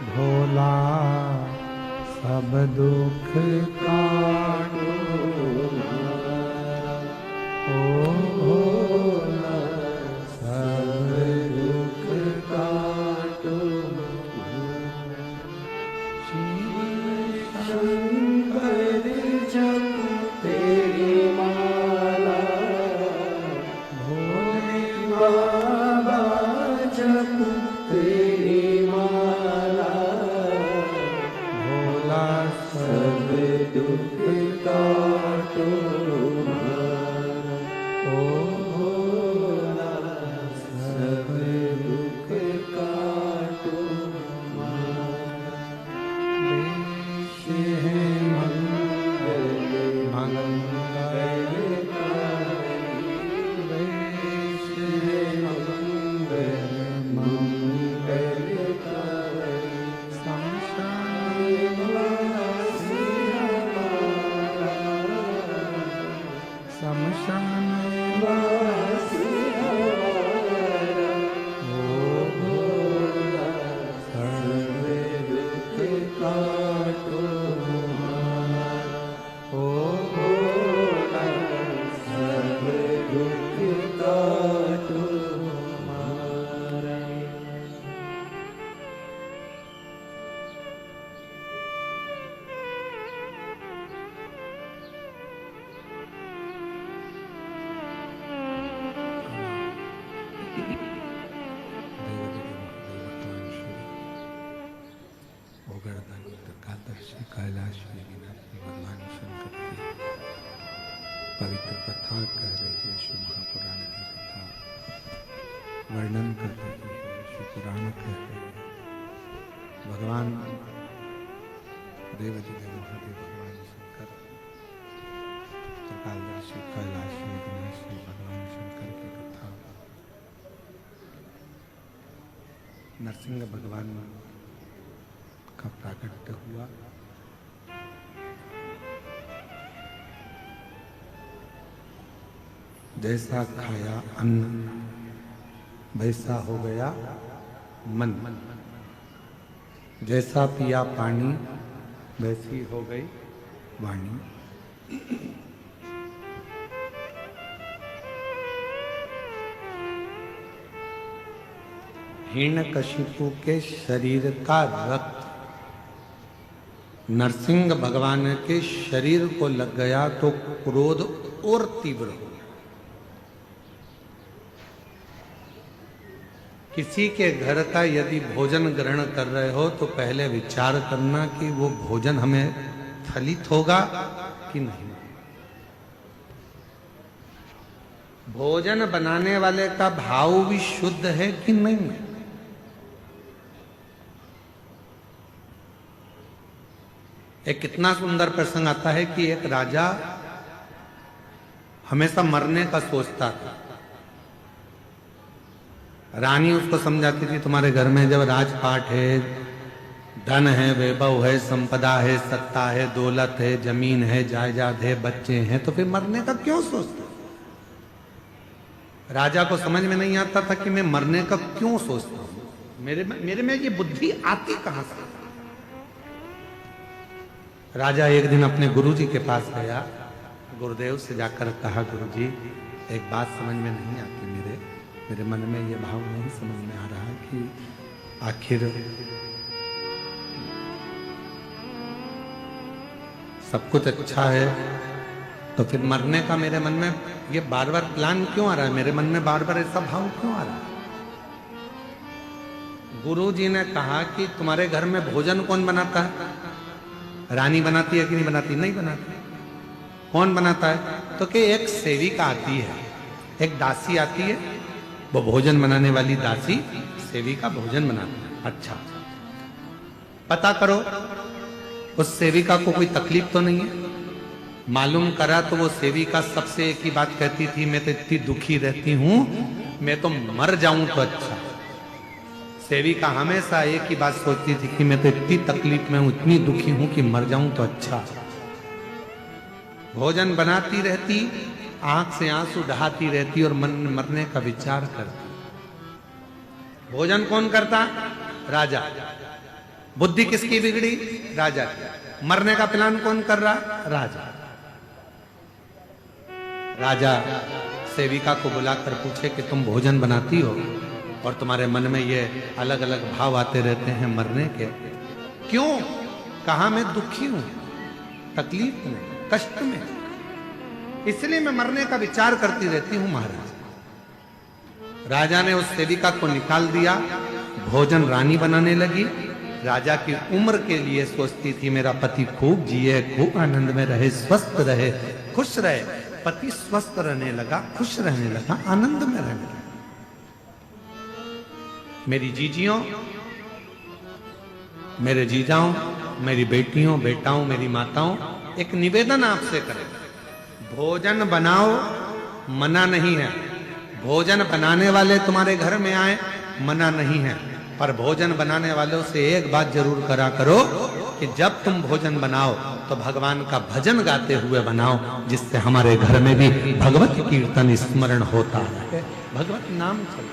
भोला सब दुख काटो, ओ भोला सब दुख काटो। शंकर जप तेरी माला, भोले बाबा जप तेरी माला, भोला सब दुख काटो ओ भोला सब दुख काटो। देश है मंगल मंगलकारी, देश है मंगल मंगलकारी। शमशान वासी हमारा, शमशान वासी हमारा, ओ भोला सब दुख काटो हमारा, ओ भोला सब दुख काटो हमारा। कैलाशी भगवान शंकर की पवित्र कथा कह रही है, शिव महापुराण की कथा। वर्णन करते हुए श्री पुराण कहते हैं भगवान देवाधिदेव महादेव भगवान शंकर त्रिकालदर्शी कैलाश में विनाशी भगवान शंकर की कथा नरसिंह भगवान का प्राकट्य हुआ। जैसा खाया अन्न वैसा हो गया मन, जैसा पिया पानी वैसी हो गई वाणी। हिरण्यकशिपु के शरीर का रक्त नरसिंह भगवान के शरीर को लग गया तो क्रोध और तीव्र हो। किसी के घर का यदि भोजन ग्रहण कर रहे हो तो पहले विचार करना कि वो भोजन हमें फलित होगा कि नहीं। भोजन बनाने वाले का भाव भी शुद्ध है कि नहीं। एक कितना सुंदर प्रसंग आता है कि एक राजा हमेशा मरने का सोचता था। रानी उसको समझाती थी तुम्हारे घर में जब राजपाट है, धन है, वैभव है, संपदा है, सत्ता है, दौलत है, जमीन है, जायदाद है, बच्चे हैं, तो फिर मरने का क्यों सोचते। राजा को समझ में नहीं आता था कि मैं मरने का क्यों सोचता हूं, मेरे में ये बुद्धि आती कहां से। राजा एक दिन अपने गुरुजी के पास गया, गुरुदेव से जाकर कहा गुरुजी एक बात समझ में नहीं आती, मेरे मन में ये भाव नहीं समझ में आ रहा कि आखिर सब कुछ अच्छा है तो फिर मरने का मेरे मन में ये बार बार प्लान क्यों आ रहा है, मेरे मन में बार बार ऐसा भाव क्यों आ रहा है। गुरुजी ने कहा कि तुम्हारे घर में भोजन कौन बनाता है, रानी बनाती है कि नहीं बनाती, नहीं बनाती। कौन बनाता है तो कि एक सेविका आती है, एक दासी आती है, वो भोजन बनाने वाली दासी सेविका भोजन बनाती है। अच्छा पता करो उस सेविका को कोई तकलीफ तो नहीं है। मालूम करा तो वो सेविका सबसे एक ही बात कहती थी, मैं तो इतनी दुखी रहती हूं, मैं तो मर जाऊं तो अच्छा। सेविका हमेशा एक ही बात सोचती थी कि मैं तो इतनी तकलीफ में हूं, इतनी दुखी हूं कि मर जाऊं तो अच्छा। भोजन बनाती रहती, आंख से आंसू बहाती रहती और मन में मरने का विचार करती। भोजन कौन करता, राजा। बुद्धि किसकी बिगड़ी, राजा की। मरने का प्लान कौन कर रहा, राजा। राजा सेविका को बुलाकर पूछे कि तुम भोजन बनाती हो और तुम्हारे मन में ये अलग अलग भाव आते रहते हैं मरने के, क्यों। कहा मैं दुखी हूं, तकलीफ में, कष्ट में, इसलिए मैं मरने का विचार करती रहती हूं महाराज। राजा ने उस सेविका को निकाल दिया, भोजन रानी बनाने लगी। राजा की उम्र के लिए सोचती थी मेरा पति खूब जिए, खूब आनंद में रहे, स्वस्थ रहे, खुश रहे। पति स्वस्थ रहने लगा, खुश रहने लगा, आनंद में रहने लगा। मेरी जीजियों, मेरे जीजाओं, मेरी बेटियों, बेटाओं, मेरी माताओं, एक निवेदन आपसे करें, भोजन बनाओ, मना नहीं है। भोजन बनाने वाले तुम्हारे घर में आए, मना नहीं है, पर भोजन बनाने वालों से एक बात जरूर करा करो कि जब तुम भोजन बनाओ तो भगवान का भजन गाते हुए बनाओ, जिससे हमारे घर में भी भगवत कीर्तन स्मरण होता है, भगवत नाम चले।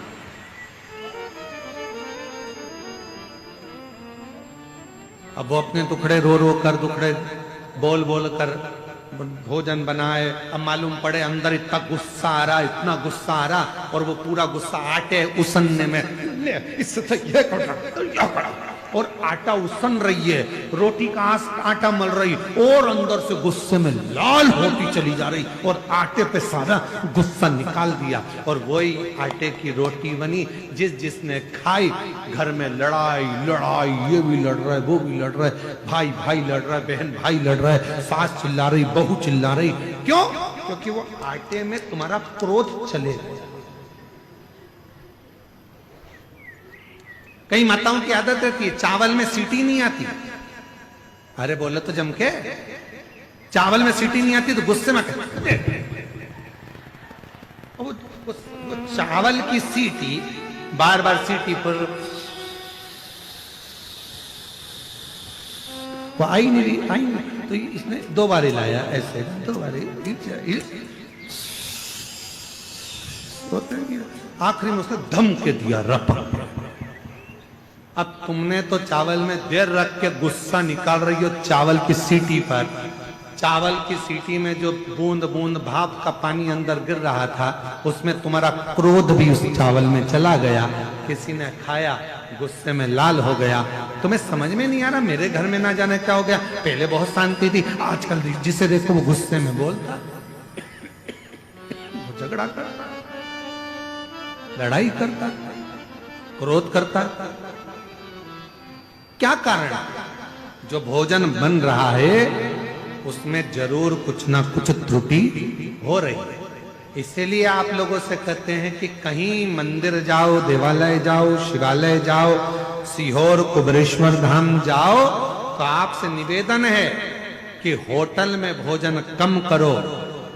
अब वो अपने टुकड़े रो रो कर, टुकड़े बोल बोल कर भोजन बनाए। अब मालूम पड़े अंदर इतना गुस्सा आ रहा, इतना गुस्सा आ रहा, और वो पूरा गुस्सा आटे उसनने में, इससे तो ये कर, और आटा उसन रही है, रोटी का आटा मल रही, और अंदर से गुस्से में लाल होती चली जा रही, और आटे पे सारा गुस्सा निकाल दिया, और वही आटे की रोटी बनी। जिसने खाई, घर में लड़ाई लड़ाई, ये भी लड़ रहा है, वो भी लड़ रहा है, भाई भाई लड़ रहा है, बहन भाई लड़ रहा है, सास चिल्ला रही, बहू चिल्ला रही। क्यों? क्योंकि वो आटे में तुम्हारा क्रोध चले गया। कई माताओं की आदत रहती है चावल में सीटी नहीं आती। अरे बोले तो जम के, चावल में सीटी नहीं आती तो गुस्से में वो चावल की सीटी बार बार सीटी पर वो आई नहीं तो इसने 2 बार लाया ऐसे 2 बार आखिरी में उसने धम के दिया रप। अब तुमने तो चावल में देर रख के गुस्सा निकाल रही हो चावल की सीटी पर। चावल की सीटी में जो बूंद बूंद भाप का पानी अंदर गिर रहा था उसमें तुम्हारा क्रोध भी उस चावल में चला गया। किसी ने खाया गुस्से में लाल हो गया। तुम्हें समझ में नहीं आ रहा मेरे घर में ना जाने क्या हो गया। पहले बहुत शांति थी, आजकल जिसे देखो वो गुस्से में बोलता, वो झगड़ा करता, लड़ाई करता, क्रोध करता। क्या कारण? जो भोजन बन रहा है उसमें जरूर कुछ ना कुछ त्रुटि हो रही है। इसीलिए आप लोगों से कहते हैं कि कहीं मंदिर जाओ, देवालय जाओ, शिवालय जाओ, सीहोर कुबरेश्वर धाम जाओ तो आपसे निवेदन है कि होटल में भोजन कम करो।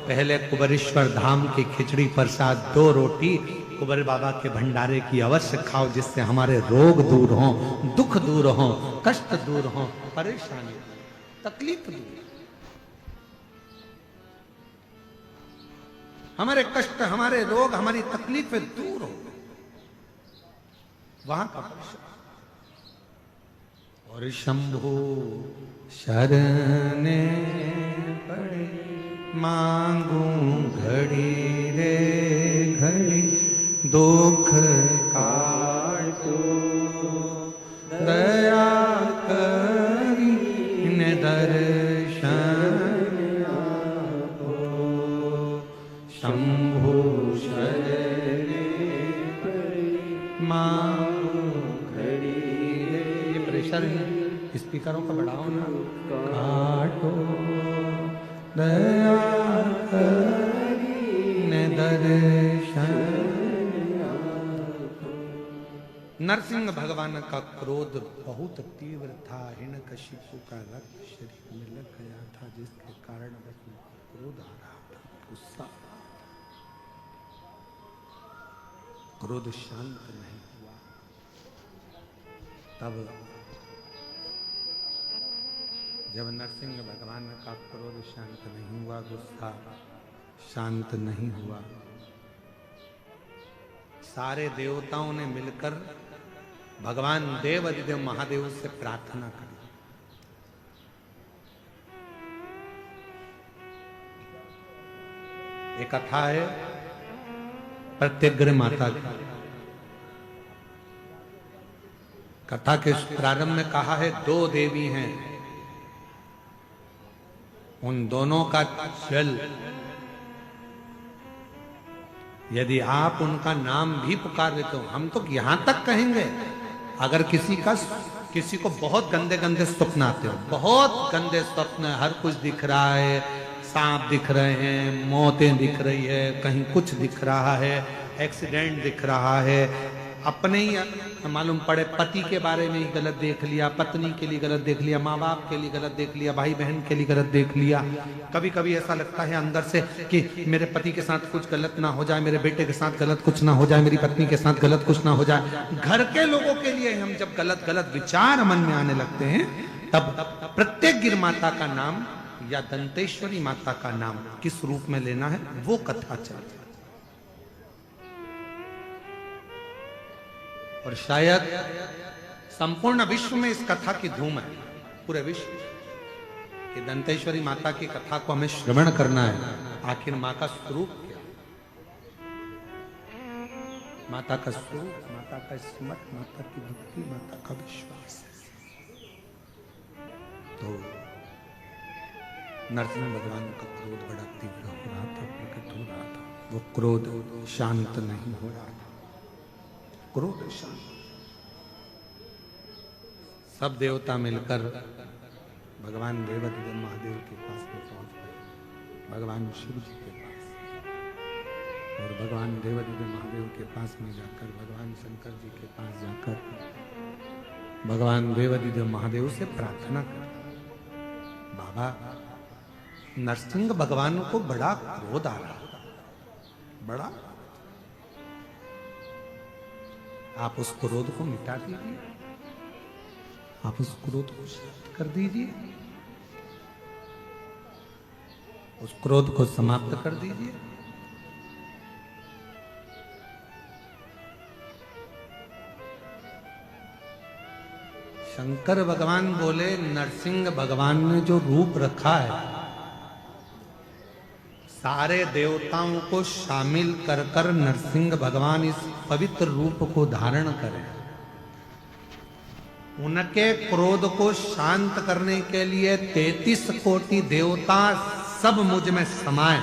पहले कुबरेश्वर धाम की खिचड़ी प्रसाद 2 रोटी कुबर बाबा के भंडारे की अवश्य खाओ, जिससे हमारे रोग दूर हों, दुख दूर हों, कष्ट दूर हों, परेशानी तकलीफ दूर, हमारे कष्ट, हमारे रोग, हमारी तकलीफें दूर हो। वहां का और शंभु शरणे पड़े मांगू घड़ी रे घड़ी दुख काटो दया करी ने दर्शन आपो शंभु शरणे मांगू घड़ी रे। ये प्रेशर है, स्पीकरों का बढ़ाओ ना। काटो दया करी ने दर्शन। नरसिंह भगवान का क्रोध बहुत तीव्र था। हिरण्यकशिपु का रक्त शरीर में लग गया था, जिसके कारण क्रोध आ रहा था, गुस्सा। क्रोध शांत नहीं हुआ। तब जब नरसिंह भगवान का क्रोध शांत नहीं हुआ, गुस्सा शांत नहीं हुआ, सारे देवताओं ने मिलकर भगवान देव अधिदेव महादेव से प्रार्थना करी। एक कथा है प्रत्यग्र माता की। कथा के प्रारंभ में कहा है 2 देवी हैं, उन दोनों का जल यदि आप उनका नाम भी पुकार लेते हो, हम तो यहां तक कहेंगे अगर किसी को बहुत गंदे गंदे स्वप्न आते हो, बहुत गंदे स्वप्न, हर कुछ दिख रहा है, सांप दिख रहे हैं, मौतें दिख रही है, कहीं कुछ दिख रहा है, एक्सीडेंट दिख रहा है, अपने ही मालूम पड़े पति के बारे में ही गलत देख लिया, पत्नी के लिए गलत देख लिया, माँ बाप के लिए गलत देख लिया, भाई बहन के लिए गलत देख लिया। कभी कभी ऐसा लगता है अंदर से कि मेरे पति के साथ कुछ गलत ना हो जाए, मेरे बेटे के साथ गलत कुछ ना हो जाए, मेरी पत्नी के साथ गलत कुछ ना हो जाए। घर के लोगों के लिए हम जब गलत गलत विचार मन में आने लगते हैं, तब प्रत्यग्र माता का नाम या दंतेश्वरी माता का नाम किस रूप में लेना है वो कथा चलती है। और शायद संपूर्ण विश्व में इस कथा की धूम है, पूरे विश्व कि दंतेश्वरी माता की कथा को हमें श्रवण करना है। आखिर माँ का स्वरूप क्या, माता का स्वरूप, माता का स्मरण, माता की भक्ति, माता का विश्वास है। तो नरसिंह भगवान का क्रोध बड़ा तीव्र हो रहा था, प्रकट हो रहा था। वो क्रोध शांत नहीं हो रहा था, क्रोध शांत। सब देवता मिलकर भगवान देवाधिदेव महादेव के पास में पहुंच गए, भगवान शिव जी के पास। और भगवान देवाधिदेव महादेव के पास में जाकर, भगवान शंकर जी के पास जाकर भगवान देवादिदेव महादेव से प्रार्थना कर, बाबा नरसिंह भगवान को बड़ा क्रोध आ रहा, बड़ा, आप उस क्रोध को मिटा दीजिए, आप उस क्रोध को शांत कर दीजिए, उस क्रोध को समाप्त कर दीजिए। शंकर भगवान बोले, नरसिंह भगवान ने जो रूप रखा है, सारे देवताओं को शामिल कर कर नरसिंह भगवान इस पवित्र रूप को धारण करें। उनके क्रोध को शांत करने के लिए 33 कोटि देवता सब मुझ में समाये।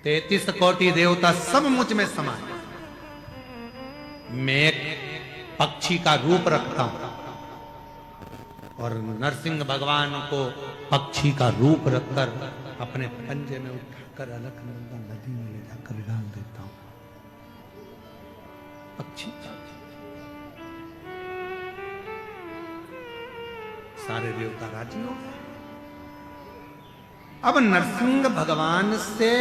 33 कोटि देवता सब मुझ में समाये। मैं एक पक्षी का रूप रखता हूं और नरसिंह भगवान को पक्षी का रूप रखकर अपने पंजे में उठाकर अलकनंदा नदी में ले जाकर डाल देता हूं। पक्षी सारे देवता राजी हो गए। अब नरसिंह भगवान से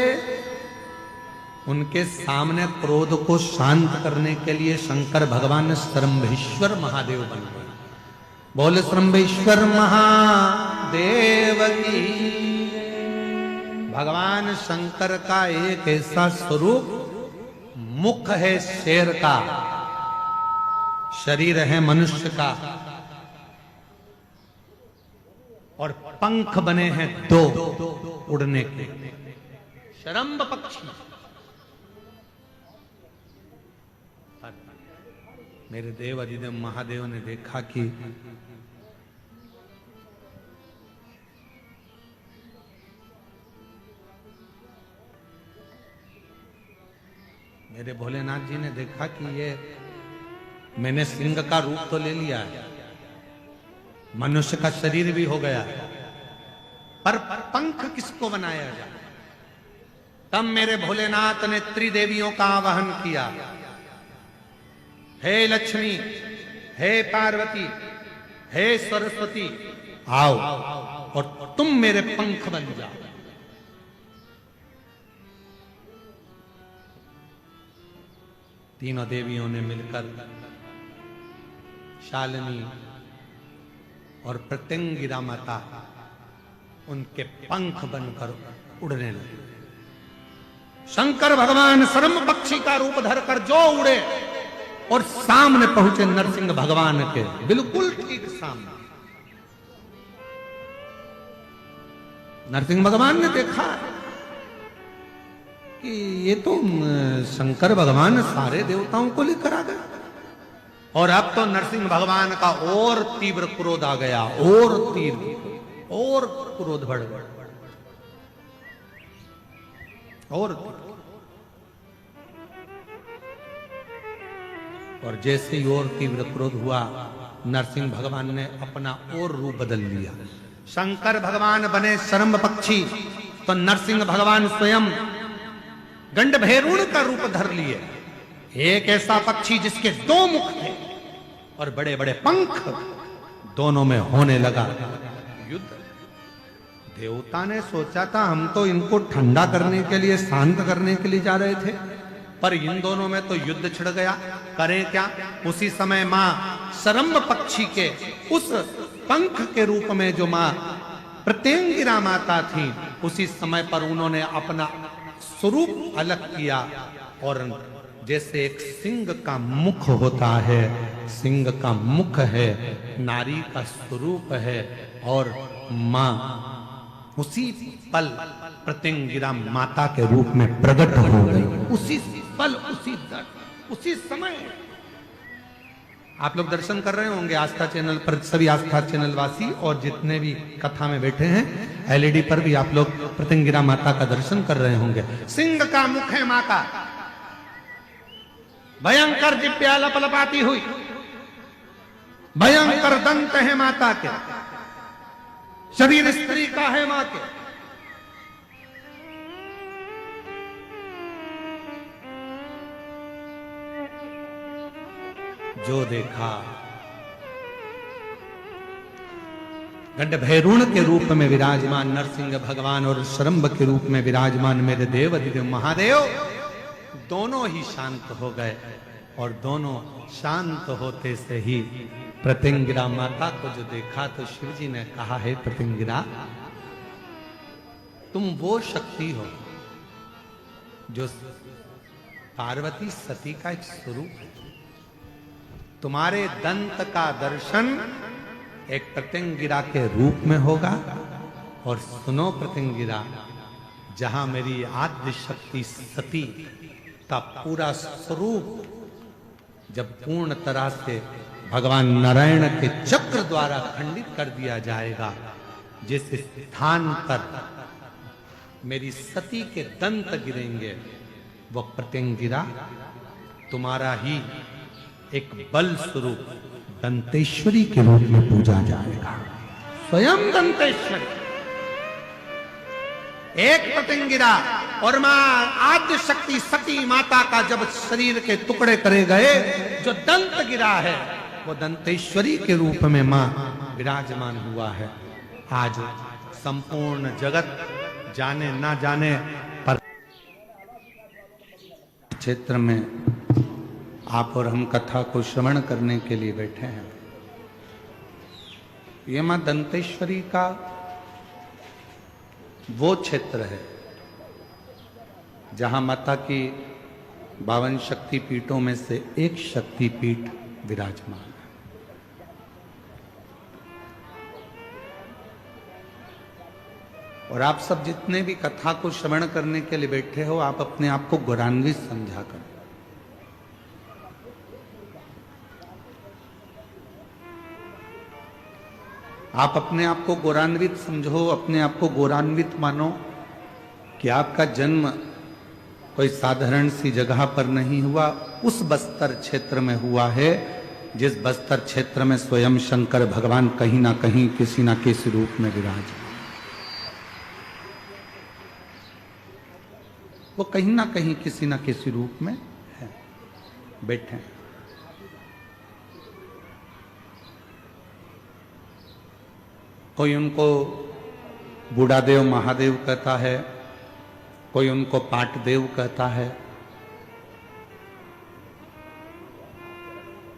उनके सामने क्रोध को शांत करने के लिए शंकर भगवान श्रंभेश्वर महादेव बन गए। बोले श्रंभेश्वर महादेव की। भगवान शंकर का एक ऐसा स्वरूप, मुख है शेर का, शरीर है मनुष्य का और पंख बने हैं दो उड़ने के, शरंभ पक्षी। मेरे देव अधिदेव महादेव ने देखा कि मेरे भोलेनाथ जी ने देखा कि ये मैंने सिंह का रूप तो ले लिया है, मनुष्य का शरीर भी हो गया, पर पंख किसको बनाया जाए। तब मेरे भोलेनाथ ने त्रिदेवियों का आवाहन किया, हे लक्ष्मी, हे पार्वती, हे सरस्वती, आओ और तुम मेरे पंख बन जाओ। तीनों देवियों ने मिलकर शालिनी और प्रत्यंगिरा माता उनके पंख बनकर उड़ने लगे। शंकर भगवान शरम पक्षी का रूप धरकर जो उड़े और सामने पहुंचे नरसिंह भगवान के बिल्कुल ठीक सामने। नरसिंह भगवान ने देखा कि ये तो शंकर भगवान सारे देवताओं को लेकर आ गए, और अब तो नरसिंह भगवान का और तीव्र क्रोध आ गया, और तीव्र और क्रोध बढ़ गया, और जैसे ही और तीव्र क्रोध हुआ, नरसिंह भगवान ने अपना और रूप बदल लिया। शंकर भगवान बने शरंभ पक्षी, तो नरसिंह भगवान स्वयं गंडभैरुण का रूप धर लिए। एक ऐसा पक्षी जिसके दो मुख थे और बड़े बड़े पंख, दोनों में होने लगा युद्ध। देवता ने सोचा था हम तो इनको ठंडा करने के लिए, शांत करने के लिए जा रहे थे, पर इन दोनों में तो युद्ध छिड़ गया। करें क्या? उसी समय मां शरंभ पक्षी के उस पंख के रूप में जो मां प्रत्यंगिरा माता थी, उसी समय पर उन्होंने अपना स्वरूप अलग किया, और जैसे एक सिंह का मुख होता है, सिंह का मुख है, नारी का स्वरूप है, और मां उसी पल प्रत्यंगिरा माता के रूप में प्रकट हो गई। उसी पल, उसी समय आप लोग दर्शन कर रहे होंगे आस्था चैनल पर, सभी आस्था चैनल वासी और जितने भी कथा में बैठे हैं, एलईडी पर भी आप लोग प्रत्यंगिरा माता का दर्शन कर रहे होंगे। सिंह का मुख है मां का, भयंकर जिब्या लपलपाती हुई, भयंकर दंत है माता के, शरीर स्त्री का है मां के। जो देखा। गंड भैरूण के रूप में विराजमान नरसिंह भगवान और शरंभ के रूप में विराजमान मेरे देव अधिदेव महादेव दोनों ही शांत हो गए। और दोनों शांत होते से ही प्रत्यंगिरा माता को जो देखा तो शिव जी ने कहा, है प्रत्यंगिरा, तुम वो शक्ति हो जो पार्वती सती का एक स्वरूप है। तुम्हारे दंत का दर्शन एक प्रत्यंगिरा के रूप में होगा। और सुनो प्रत्यंगिरा, जहां मेरी आद्य शक्ति सती का पूरा स्वरूप जब पूर्ण तरह से भगवान नारायण के चक्र द्वारा खंडित कर दिया जाएगा, जिस स्थान पर मेरी सती के दंत गिरेंगे, वो प्रत्यंगिरा तुम्हारा ही एक बल स्वरूप दंतेश्वरी के रूप में पूजा जाएगा। स्वयं दंतेश्वरी, एक प्रत्यंगिरा और मां आद्य शक्ति सती माता का जब शरीर के टुकड़े करे गए, जो दंत गिरा है वो दंतेश्वरी के रूप में मां विराजमान हुआ है। आज संपूर्ण जगत जाने ना जाने पर क्षेत्र में आप और हम कथा को श्रवण करने के लिए बैठे हैं। ये मां दंतेश्वरी का वो क्षेत्र है जहां माता की 52 शक्ति पीठों में से एक शक्ति पीठ विराजमान है। और आप सब जितने भी कथा को श्रवण करने के लिए बैठे हो, आप अपने आप को गौरवान्वित समझा करो। आप अपने आप को गौरवान्वित समझो, अपने आप को गौरवान्वित मानो कि आपका जन्म कोई साधारण सी जगह पर नहीं हुआ, उस बस्तर क्षेत्र में हुआ है जिस बस्तर क्षेत्र में स्वयं शंकर भगवान कहीं ना कहीं किसी ना किसी रूप में विराज। वो कहीं ना कहीं किसी ना किसी रूप में है, बैठे हैं। कोई उनको बूढ़ादेव महादेव कहता है, कोई उनको पाटदेव कहता है,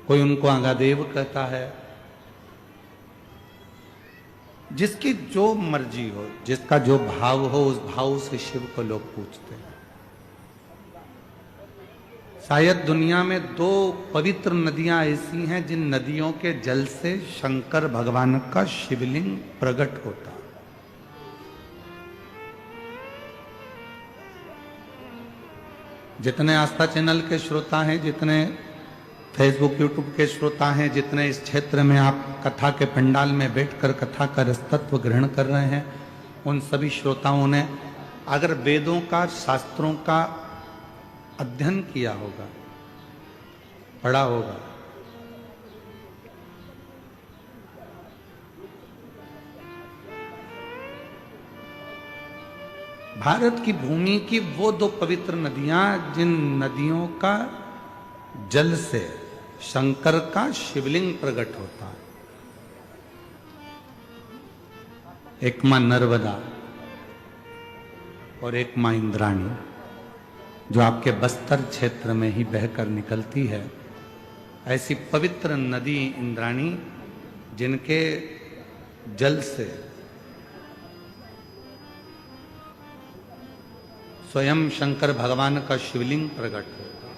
कोई उनको आंगादेव कहता है। जिसकी जो मर्जी हो, जिसका जो भाव हो, उस भाव से शिव को लोग पूछते हैं। शायद दुनिया में 2 पवित्र नदियां ऐसी हैं जिन नदियों के जल से शंकर भगवान का शिवलिंग प्रकट होता है। जितने आस्था चैनल के श्रोता हैं, जितने फेसबुक यूट्यूब के श्रोता हैं, जितने इस क्षेत्र में आप कथा के पंडाल में बैठकर कथा का रसतत्व ग्रहण कर रहे हैं, उन सभी श्रोताओं ने अगर वेदों का, शास्त्रों का अध्ययन किया होगा, पढ़ा होगा, भारत की भूमि की वो 2 पवित्र नदियां जिन नदियों का जल से शंकर का शिवलिंग प्रकट होता है, एक मां नर्मदा और एक मां इंद्राणी, जो आपके बस्तर क्षेत्र में ही बहकर निकलती है। ऐसी पवित्र नदी इंद्राणी जिनके जल से स्वयं शंकर भगवान का शिवलिंग प्रकट होता है,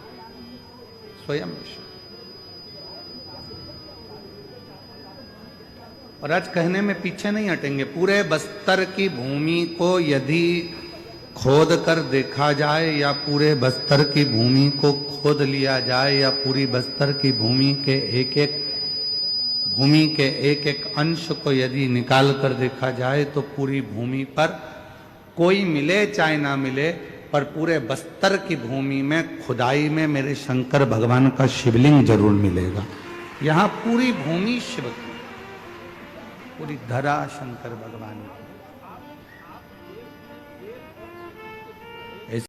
स्वयं। और आज कहने में पीछे नहीं हटेंगे, पूरे बस्तर की भूमि को यदि खोद कर देखा जाए, या पूरे बस्तर की भूमि को खोद लिया जाए, या पूरी बस्तर की भूमि के एक एक अंश को यदि निकाल कर देखा जाए, तो पूरी भूमि पर कोई मिले चाहे ना मिले, पर पूरे बस्तर की भूमि में खुदाई में मेरे शंकर भगवान का शिवलिंग जरूर मिलेगा। यहाँ पूरी भूमि शिव की, पूरी धरा शंकर भगवान की।